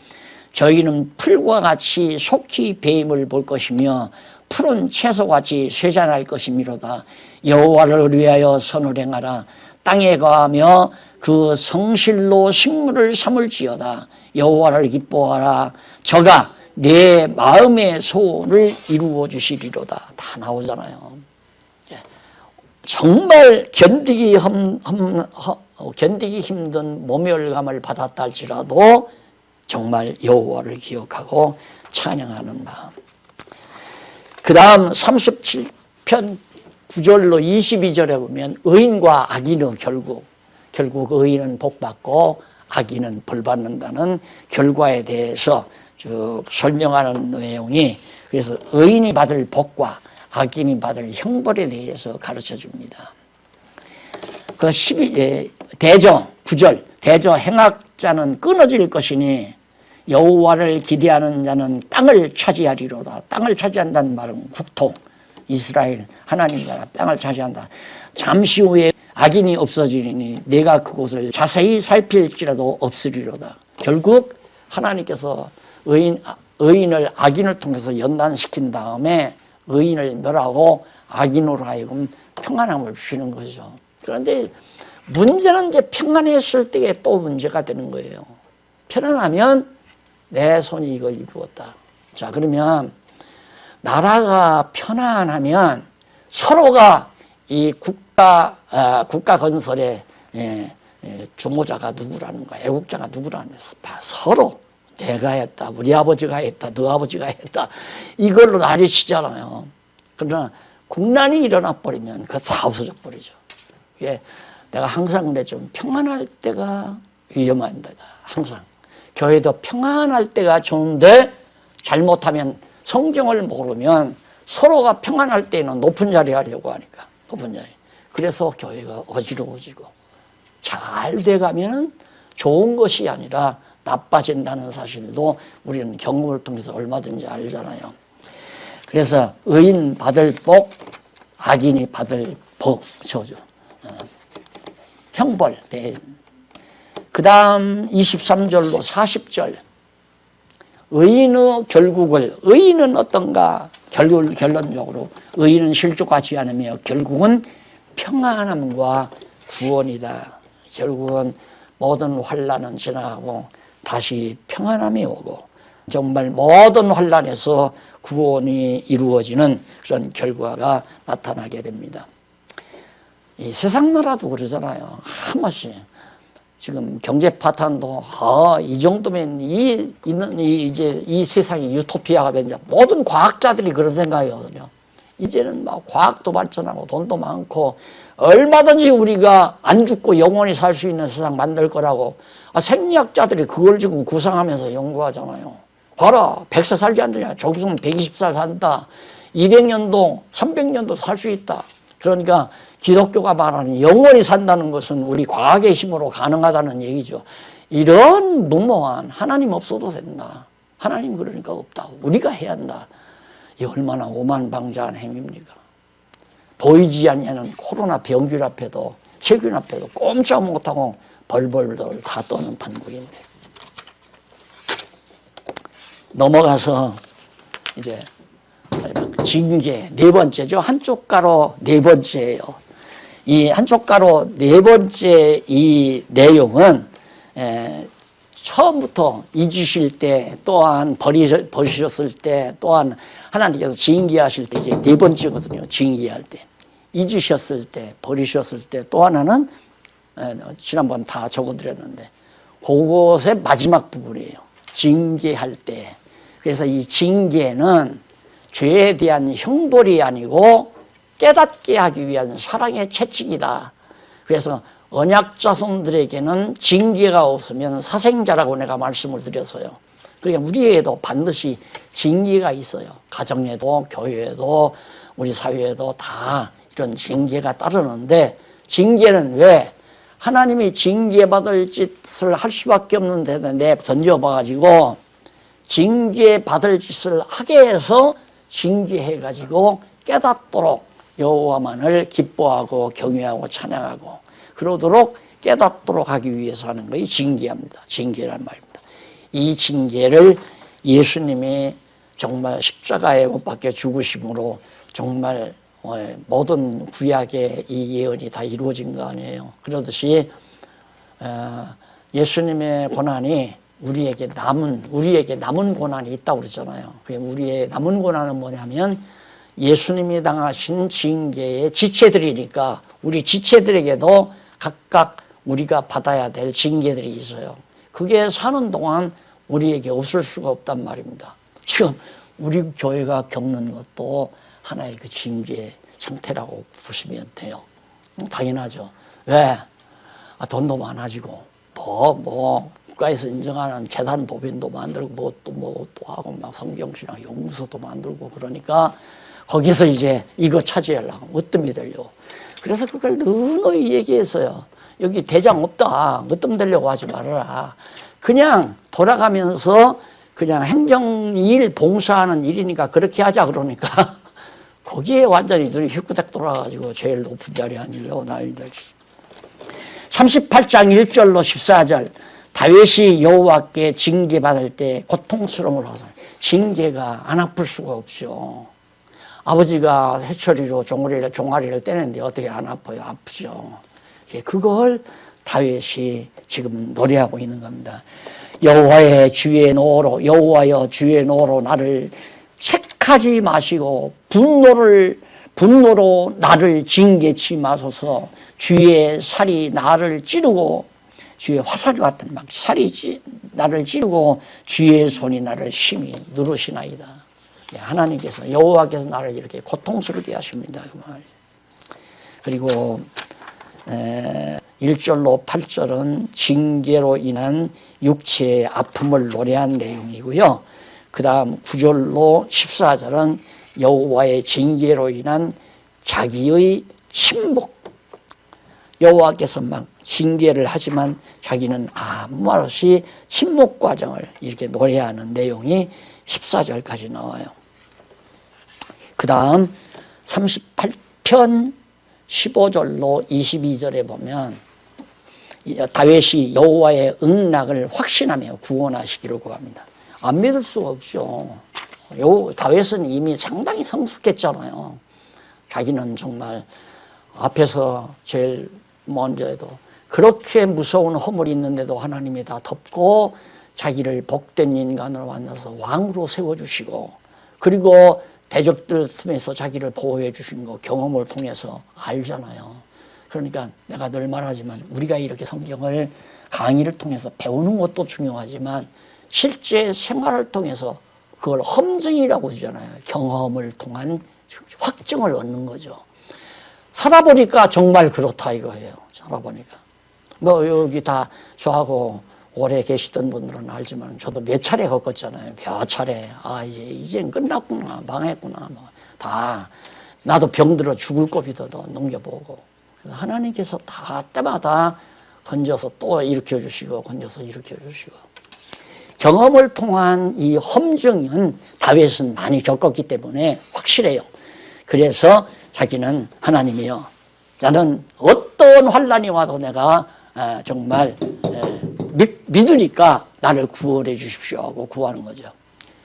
저희는 풀과 같이 속히 배임을 볼 것이며 푸른 채소같이 쇠잔할 것이미로다. 여호와를 위하여 선을 행하라. 땅에 거하며 그 성실로 식물을 삼을지어다. 여호와를 기뻐하라. 저가 내 마음의 소원을 이루어 주시리로다. 다 나오잖아요. 정말 견디기 힘든 모멸감을 받았다 할지라도 정말 여호와를 기억하고 찬양하는 마음. 그 다음 37편 9절로 22절에 보면 의인과 악인의 결국 의인은 복받고 악인은 벌받는다는 결과에 대해서 쭉 설명하는 내용이 그래서 의인이 받을 복과 악인이 받을 형벌에 대해서 가르쳐 줍니다. 그 12, 9절 대저 행악자는 끊어질 것이니 여호와를 기대하는 자는 땅을 차지하리로다. 땅을 차지한다는 말은 국토, 이스라엘 하나님 나라 땅을 차지한다. 잠시 후에 악인이 없어지니 내가 그곳을 자세히 살필지라도 없으리로다. 결국 하나님께서 의인을 악인을 통해서 연단시킨 다음에 의인을 멸하고 악인으로 하여금 평안함을 주시는 거죠. 그런데 문제는 이제 평안했을 때에 또 문제가 되는 거예요. 편안하면 내 손이 이걸 이루었다. 자, 그러면 나라가 편안하면 서로가 이 국가 건설의 주모자가 누구라는 거야. 애국자가 누구라는 거야. 서로 내가 했다, 우리 아버지가 했다, 너 아버지가 했다, 이걸로 난리 치잖아요. 그러나 국난이 일어나 버리면 그거 다 없어져 버리죠. 예, 내가 항상 그래, 좀 평안할 때가 위험한 데다. 항상 교회도 평안할 때가 좋은데, 잘못하면 성경을 모르면 서로가 평안할 때는 높은 자리 하려고 하니까, 높은 자리. 그래서 교회가 어지러워지고, 잘 돼가면 좋은 것이 아니라 나빠진다는 사실도 우리는 경험을 통해서 얼마든지 알잖아요. 그래서 의인 받을 복, 악인이 받을 복, 저죠. 형벌. 그 다음 23절로 40절. 의인의 결국을, 의인은 어떤가? 결론적으로 의인은 실족하지 않으며 결국은 평안함과 구원이다. 결국은 모든 환난은 지나가고 다시 평안함이 오고, 정말 모든 환난에서 구원이 이루어지는 그런 결과가 나타나게 됩니다. 이 세상 나라도 그러잖아요. 한 번씩 지금 경제 파탄도 이 정도면 이제 이 세상이 유토피아가 된다. 모든 과학자들이 그런 생각이거든요. 이제는 막 과학도 발전하고 돈도 많고 얼마든지 우리가 안 죽고 영원히 살 수 있는 세상 만들 거라고 생리학자들이 그걸 지금 구상하면서 연구하잖아요. 봐라, 100세 살지 않느냐. 저기서는 120살 산다. 200년도, 300년도 살 수 있다. 그러니까 기독교가 말하는 영원히 산다는 것은 우리 과학의 힘으로 가능하다는 얘기죠. 이런 무모한, 하나님 없어도 된다. 하나님 그러니까 없다. 우리가 해야 한다. 이 얼마나 오만방자한 행위입니까? 보이지 않는 코로나 병균 앞에도, 세균 앞에도 꼼짝 못하고 벌벌벌 다 떠는 판국인데. 넘어가서 이제 징계 네 번째죠. 한쪽 가로 네 번째예요. 이 한쪽 가로 네 번째 이 내용은 처음부터 잊으실 때, 또한 버리셨을 때, 또한 하나님께서 징계하실 때, 이제 네 번째거든요. 징계할 때, 잊으셨을 때, 버리셨을 때, 또 하나는 지난번 다 적어드렸는데 그것의 마지막 부분이에요. 징계할 때. 그래서 이 징계는 죄에 대한 형벌이 아니고 깨닫게 하기 위한 사랑의 채찍이다. 그래서 언약 자손들에게는 징계가 없으면 사생자라고 내가 말씀을 드렸어요. 그러니까 우리에게도 반드시 징계가 있어요. 가정에도 교회에도 우리 사회에도 다 이런 징계가 따르는데, 징계는 왜? 하나님이 징계받을 짓을 할 수밖에 없는 데다 내 던져봐가지고 징계받을 짓을 하게 해서 징계해가지고 깨닫도록 여호와만을 기뻐하고 경외하고 찬양하고 그러도록 깨닫도록 하기 위해서 하는 것이 징계합니다. 징계란 말입니다. 이 징계를 예수님이 정말 십자가에 못 박혀 죽으심으로 정말 모든 구약의 이 예언이 다 이루어진 거 아니에요. 그러듯이 예수님의 고난이 우리에게 남은 고난이 있다고 그러잖아요. 우리의 남은 고난은 뭐냐면 예수님이 당하신 징계의 지체들이니까 우리 지체들에게도 각각 우리가 받아야 될 징계들이 있어요. 그게 사는 동안 우리에게 없을 수가 없단 말입니다. 지금 우리 교회가 겪는 것도 하나의 그 징계 상태라고 보시면 돼요. 당연하죠. 왜? 돈도 많아지고 국가에서 인정하는 재단 법인도 만들고 뭐 또 하고 막 성경신학 연구소도 만들고 그러니까 거기서 이제 이거 차지하려고 으뜸이 되려고. 그래서 그걸 누누이 얘기했어요. 여기 대장 없다. 으뜸 되려고 하지 말아라. 그냥 돌아가면서 그냥 행정일 봉사하는 일이니까 그렇게 하자 그러니까 거기에 완전히 눈이 휘꾸닥 돌아가지고 제일 높은 자리에 앉으려고 난리들. 38장 1절로 14절. 다윗이 여호와께 징계받을 때 고통스러움을 하서 징계가 안 아플 수가 없죠. 아버지가 회초리로 종아리를 떼는데 어떻게 안 아파요? 아프죠. 그걸 다윗이 지금 노래하고 있는 겁니다. 여호와의 주의 노로, 여호와여 주의 노로 나를 책하지 마시고 분노로 나를 징계치 마소서. 주의 살이 나를 찌르고 주의 화살 같은 막 살이 나를 찌르고 주의 손이 나를 심히 누르시나이다. 하나님께서 여호와께서 나를 이렇게 고통스럽게 하십니다. 그 말. 그리고 1절로 8절은 징계로 인한 육체의 아픔을 노래한 내용이고요. 그 다음 9절로 14절은 여호와의 징계로 인한 자기의 침묵. 여호와께서 막 징계를 하지만 자기는 아무 말 없이 침묵 과정을 이렇게 노래하는 내용이 14절까지 나와요. 그 다음 38편 15절로 22절에 보면 다윗이 여호와의 응락을 확신하며 구원하시기를 구합니다. 안 믿을 수가 없죠. 다윗은 이미 상당히 성숙했잖아요. 자기는 정말 앞에서 제일 먼저 해도 그렇게 무서운 허물이 있는데도 하나님이 다 덮고 자기를 복된 인간으로 만나서 왕으로 세워주시고, 그리고 대적들 틈에서 자기를 보호해 주신 거 경험을 통해서 알잖아요. 그러니까 내가 늘 말하지만 우리가 이렇게 성경을 강의를 통해서 배우는 것도 중요하지만 실제 생활을 통해서 그걸 험증이라고 하잖아요. 경험을 통한 확증을 얻는 거죠. 살아보니까 정말 그렇다 이거예요. 살아보니까. 뭐 여기 다 저하고 오래 계시던 분들은 알지만 저도 몇 차례 겪었잖아요. 몇 차례. 아, 이젠 끝났구나. 망했구나. 뭐 다 나도 병들어 죽을 고비도 넘겨보고. 하나님께서 다 때마다 건져서 또 일으켜주시고 건져서 일으켜주시고. 경험을 통한 이 험증은 다윗은 많이 겪었기 때문에 확실해요. 그래서 자기는 하나님이여, 나는 어떤 환난이 와도 내가 정말 믿으니까 나를 구원해 주십시오 하고 구하는 거죠.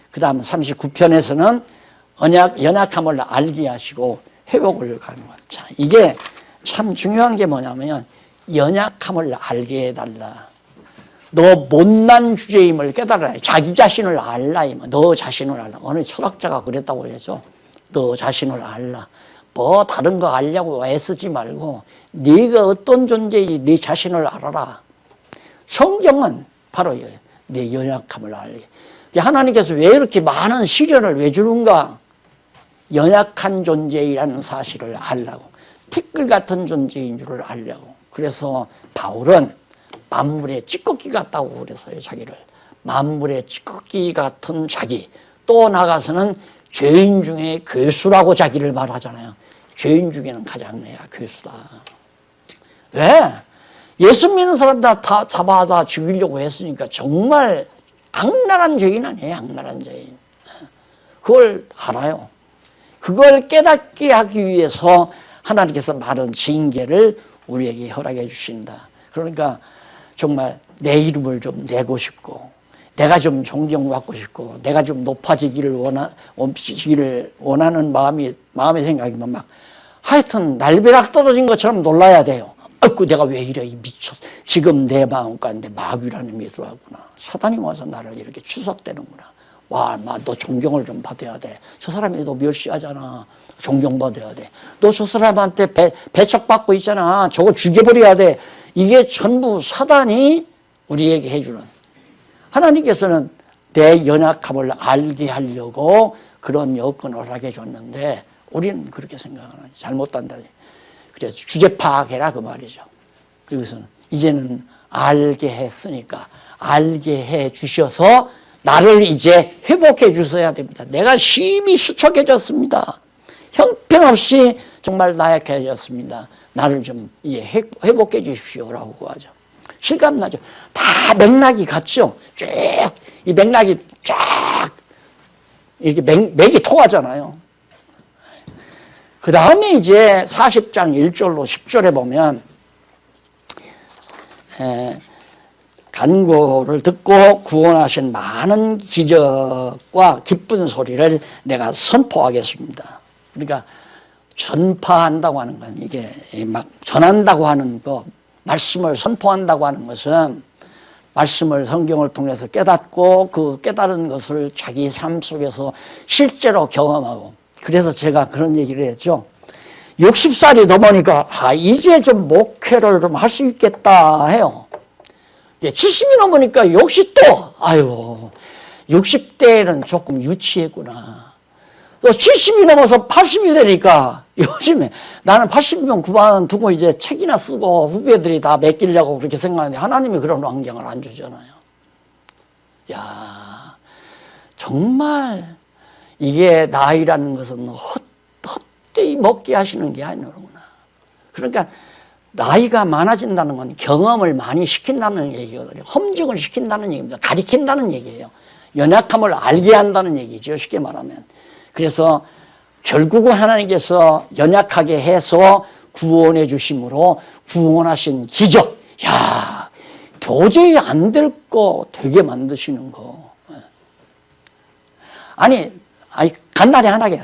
그 다음 39편에서는 연약함을 알게 하시고 회복을 가는 거예요. 자, 이게 참 중요한 게 뭐냐면 연약함을 알게 해달라. 너 못난 주제임을 깨달아야 해. 자기 자신을 알라. 너 자신을 알라. 어느 철학자가 그랬다고 그랬죠. 너 자신을 알라. 뭐 다른 거 알려고 애쓰지 말고 네가 어떤 존재인지 네 자신을 알아라. 성경은 바로 내 연약함을 알게. 하나님께서 왜 이렇게 많은 시련을 왜 주는가? 연약한 존재이라는 사실을 알라고. 티끌 같은 존재인 줄을 알려고. 그래서 바울은 만물의 찌꺼기 같다고 그래서요. 자기를 만물의 찌꺼기 같은 자기, 또 나가서는 죄인 중에 괴수라고 자기를 말하잖아요. 죄인 중에는 가장 내가 괴수다. 왜? 예수 믿는 사람들 다 잡아다 죽이려고 했으니까 정말 악랄한 죄인 아니에요. 악랄한 죄인. 그걸 알아요. 그걸 깨닫게 하기 위해서 하나님께서 많은 징계를 우리에게 허락해 주신다. 그러니까 정말 내 이름을 좀 내고 싶고, 내가 좀 존경받고 싶고, 내가 좀 높아지기를 원하는 마음의 생각이면 막 하여튼 날벼락 떨어진 것처럼 놀라야 돼요. 아이고 내가 왜 이래 미쳤어. 지금 내 마음 가운데 마귀라는 힘이 들어왔구나. 사단이 와서 나를 이렇게 추석대는구나. 와, 너 존경을 좀 받아야 돼. 저 사람이 너 멸시하잖아. 존경받아야 돼. 너 저 사람한테 배척받고 있잖아. 저거 죽여버려야 돼. 이게 전부 사단이 우리에게 해주는. 하나님께서는 내 연약함을 알게 하려고 그런 여건을 허락해 줬는데 우리는 그렇게 생각하는 잘못한다. 그래서 주제 파악해라 그 말이죠. 그래서 이제는 알게 했으니까 알게 해 주셔서 나를 이제 회복해 주셔야 됩니다. 내가 심히 수척해졌습니다. 형편없이 정말 나약해졌습니다. 나를 좀 이제 회복해 주십시오라고 구하죠. 실감나죠? 다 맥락이 같죠? 쭉, 이 맥락이 쫙, 이렇게 맥이 통하잖아요. 그 다음에 이제 40장 1절로 10절에 보면, 간구를 듣고 구원하신 많은 기적과 기쁜 소리를 내가 선포하겠습니다. 그러니까 전파한다고 하는 건 이게 막 전한다고 하는 거, 말씀을 선포한다고 하는 것은 말씀을 성경을 통해서 깨닫고 그 깨달은 것을 자기 삶 속에서 실제로 경험하고, 그래서 제가 그런 얘기를 했죠. 60살이 넘으니까 이제 좀 목회를 좀 할 수 있겠다 해요. 70이 넘으니까 60도, 아유, 60대에는 조금 유치했구나. 또 70이 넘어서 80이 되니까 요즘에 나는 80이면 그만두고 이제 책이나 쓰고 후배들이 다 맡기려고 그렇게 생각하는데 하나님이 그런 환경을 안 주잖아요. 야, 정말 이게 나이라는 것은 헛되이 먹게 하시는 게 아니로구나. 그러니까 나이가 많아진다는 건 경험을 많이 시킨다는 얘기거든요. 험증을 시킨다는 얘기입니다. 가리킨다는 얘기예요. 연약함을 알게 한다는 얘기죠. 쉽게 말하면. 그래서 결국은 하나님께서 연약하게 해서 구원해 주심으로 구원하신 기적. 야, 도저히 안 될 거 되게 만드시는 거. 아니 간단히 하나게.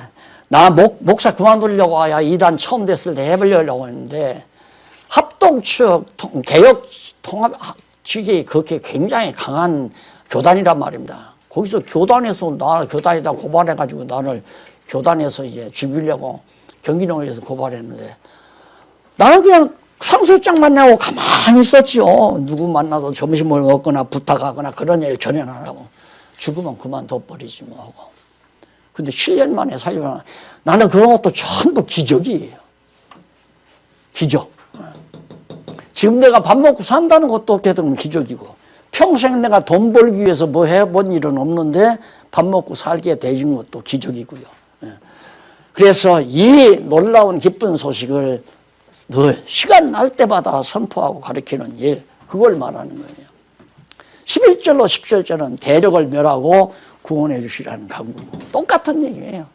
나 목사 그만두려고 야 이단 처음 됐을 때 해보려고 했는데 합동측 개혁 통합 측이 그렇게 굉장히 강한 교단이란 말입니다. 거기서 교단에서 나 교단에다 고발해가지고 나를 교단에서 이제 죽이려고 경기도에서 고발했는데 나는 그냥 상소장 만나고 가만히 있었지요. 누구 만나서 점심을 먹거나 부탁하거나 그런 일 전혀 안 하고 죽으면 그만둬버리지 뭐 하고. 근데 7년 만에 살려나. 나는 그런 것도 전부 기적이에요. 기적. 지금 내가 밥 먹고 산다는 것도 어떻게 보면 기적이고 평생 내가 돈 벌기 위해서 뭐 해본 일은 없는데 밥 먹고 살게 되신 것도 기적이고요. 그래서 이 놀라운 기쁜 소식을 늘 시간 날 때마다 선포하고 가르치는 일, 그걸 말하는 거예요. 11절로 17절은 대적을 멸하고 구원해 주시라는 강구. 똑같은 얘기예요.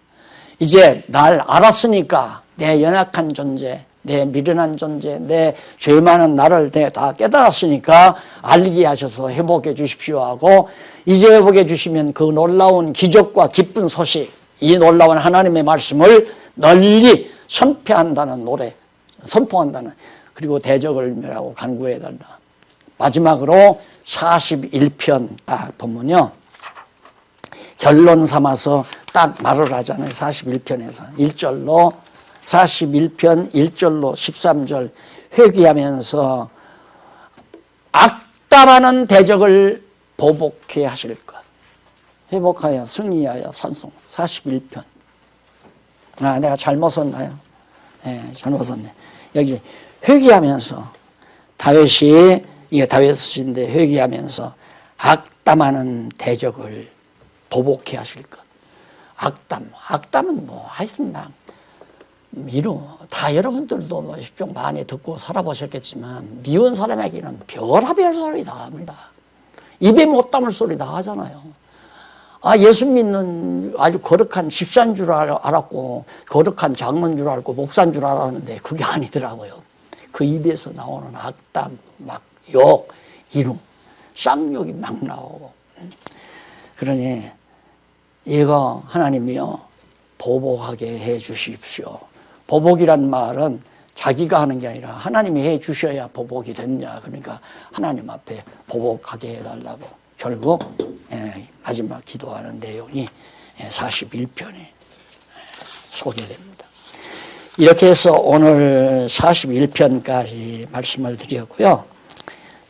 이제 날 알았으니까 내 연약한 존재, 내 미련한 존재, 내 죄 많은 나를 다 깨달았으니까 알게 하셔서 회복해 주십시오 하고 이제 회복해 주시면 그 놀라운 기적과 기쁜 소식, 이 놀라운 하나님의 말씀을 널리 선포한다는 노래, 선포한다는, 그리고 대적을 멸하고 간구해달라. 마지막으로 41편 딱 보면요. 결론 삼아서 딱 말을 하잖아요. 41편에서 1절로 41편 1절로 13절 회귀하면서 악담하는 대적을 보복해 하실 것. 회복하여 승리하여 산송 41편. 아, 내가 잘못 썼나요? 네, 잘못 썼네. 여기 회귀하면서 다윗이, 이게 다윗 쓰신데 회귀하면서 악담하는 대적을 보복해 하실 것. 악담은 뭐 하여튼 다 여러분들도 뭐 좀 많이 듣고 살아보셨겠지만 미운 사람에게는 별하별 소리 다 합니다. 입에 못 담을 소리 다 하잖아요. 아, 예수 믿는 아주 거룩한 집사인 줄 알았고 거룩한 장로인 줄 알고 목사인 줄 알았는데 그게 아니더라고요. 그 입에서 나오는 악담, 막 욕, 이름, 쌍욕이 막 나오고. 그러니 이거 하나님이요 보복하게 해 주십시오. 보복이란 말은 자기가 하는 게 아니라 하나님이 해 주셔야 보복이 됐냐. 그러니까 하나님 앞에 보복하게 해달라고 결국 마지막 기도하는 내용이 41편에 소개됩니다. 이렇게 해서 오늘 41편까지 말씀을 드렸고요.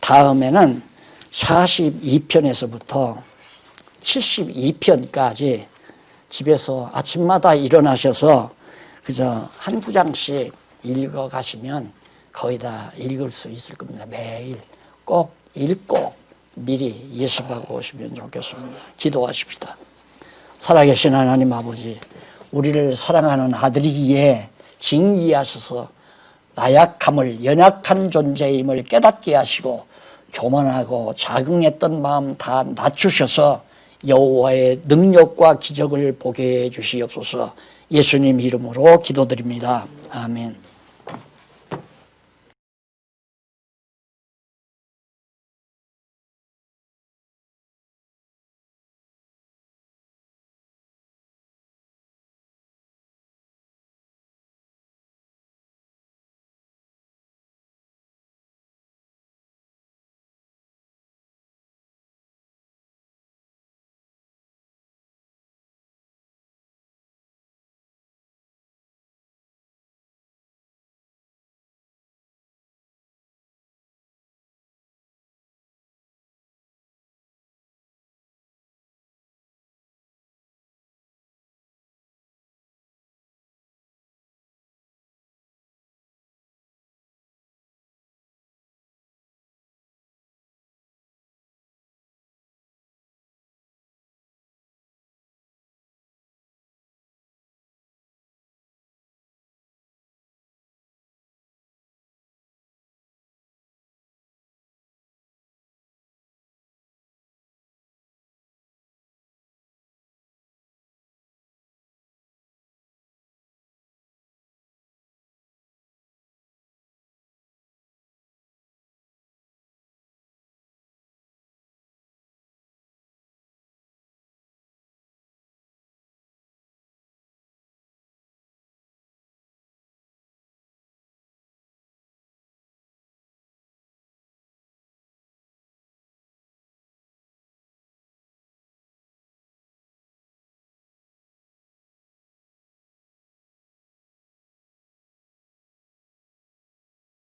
다음에는 42편에서부터 72편까지 집에서 아침마다 일어나셔서 그저 한 구장씩 읽어 가시면 거의 다 읽을 수 있을 겁니다. 매일 꼭 읽고 미리 예습하고 오시면 좋겠습니다. 기도하십시다. 살아계신 하나님 아버지, 우리를 사랑하는 아들이기에 징계하셔서 나약함을 연약한 존재임을 깨닫게 하시고 교만하고 자긍했던 마음 다 낮추셔서 여호와의 능력과 기적을 보게 해 주시옵소서. 예수님 이름으로 기도드립니다. 아멘.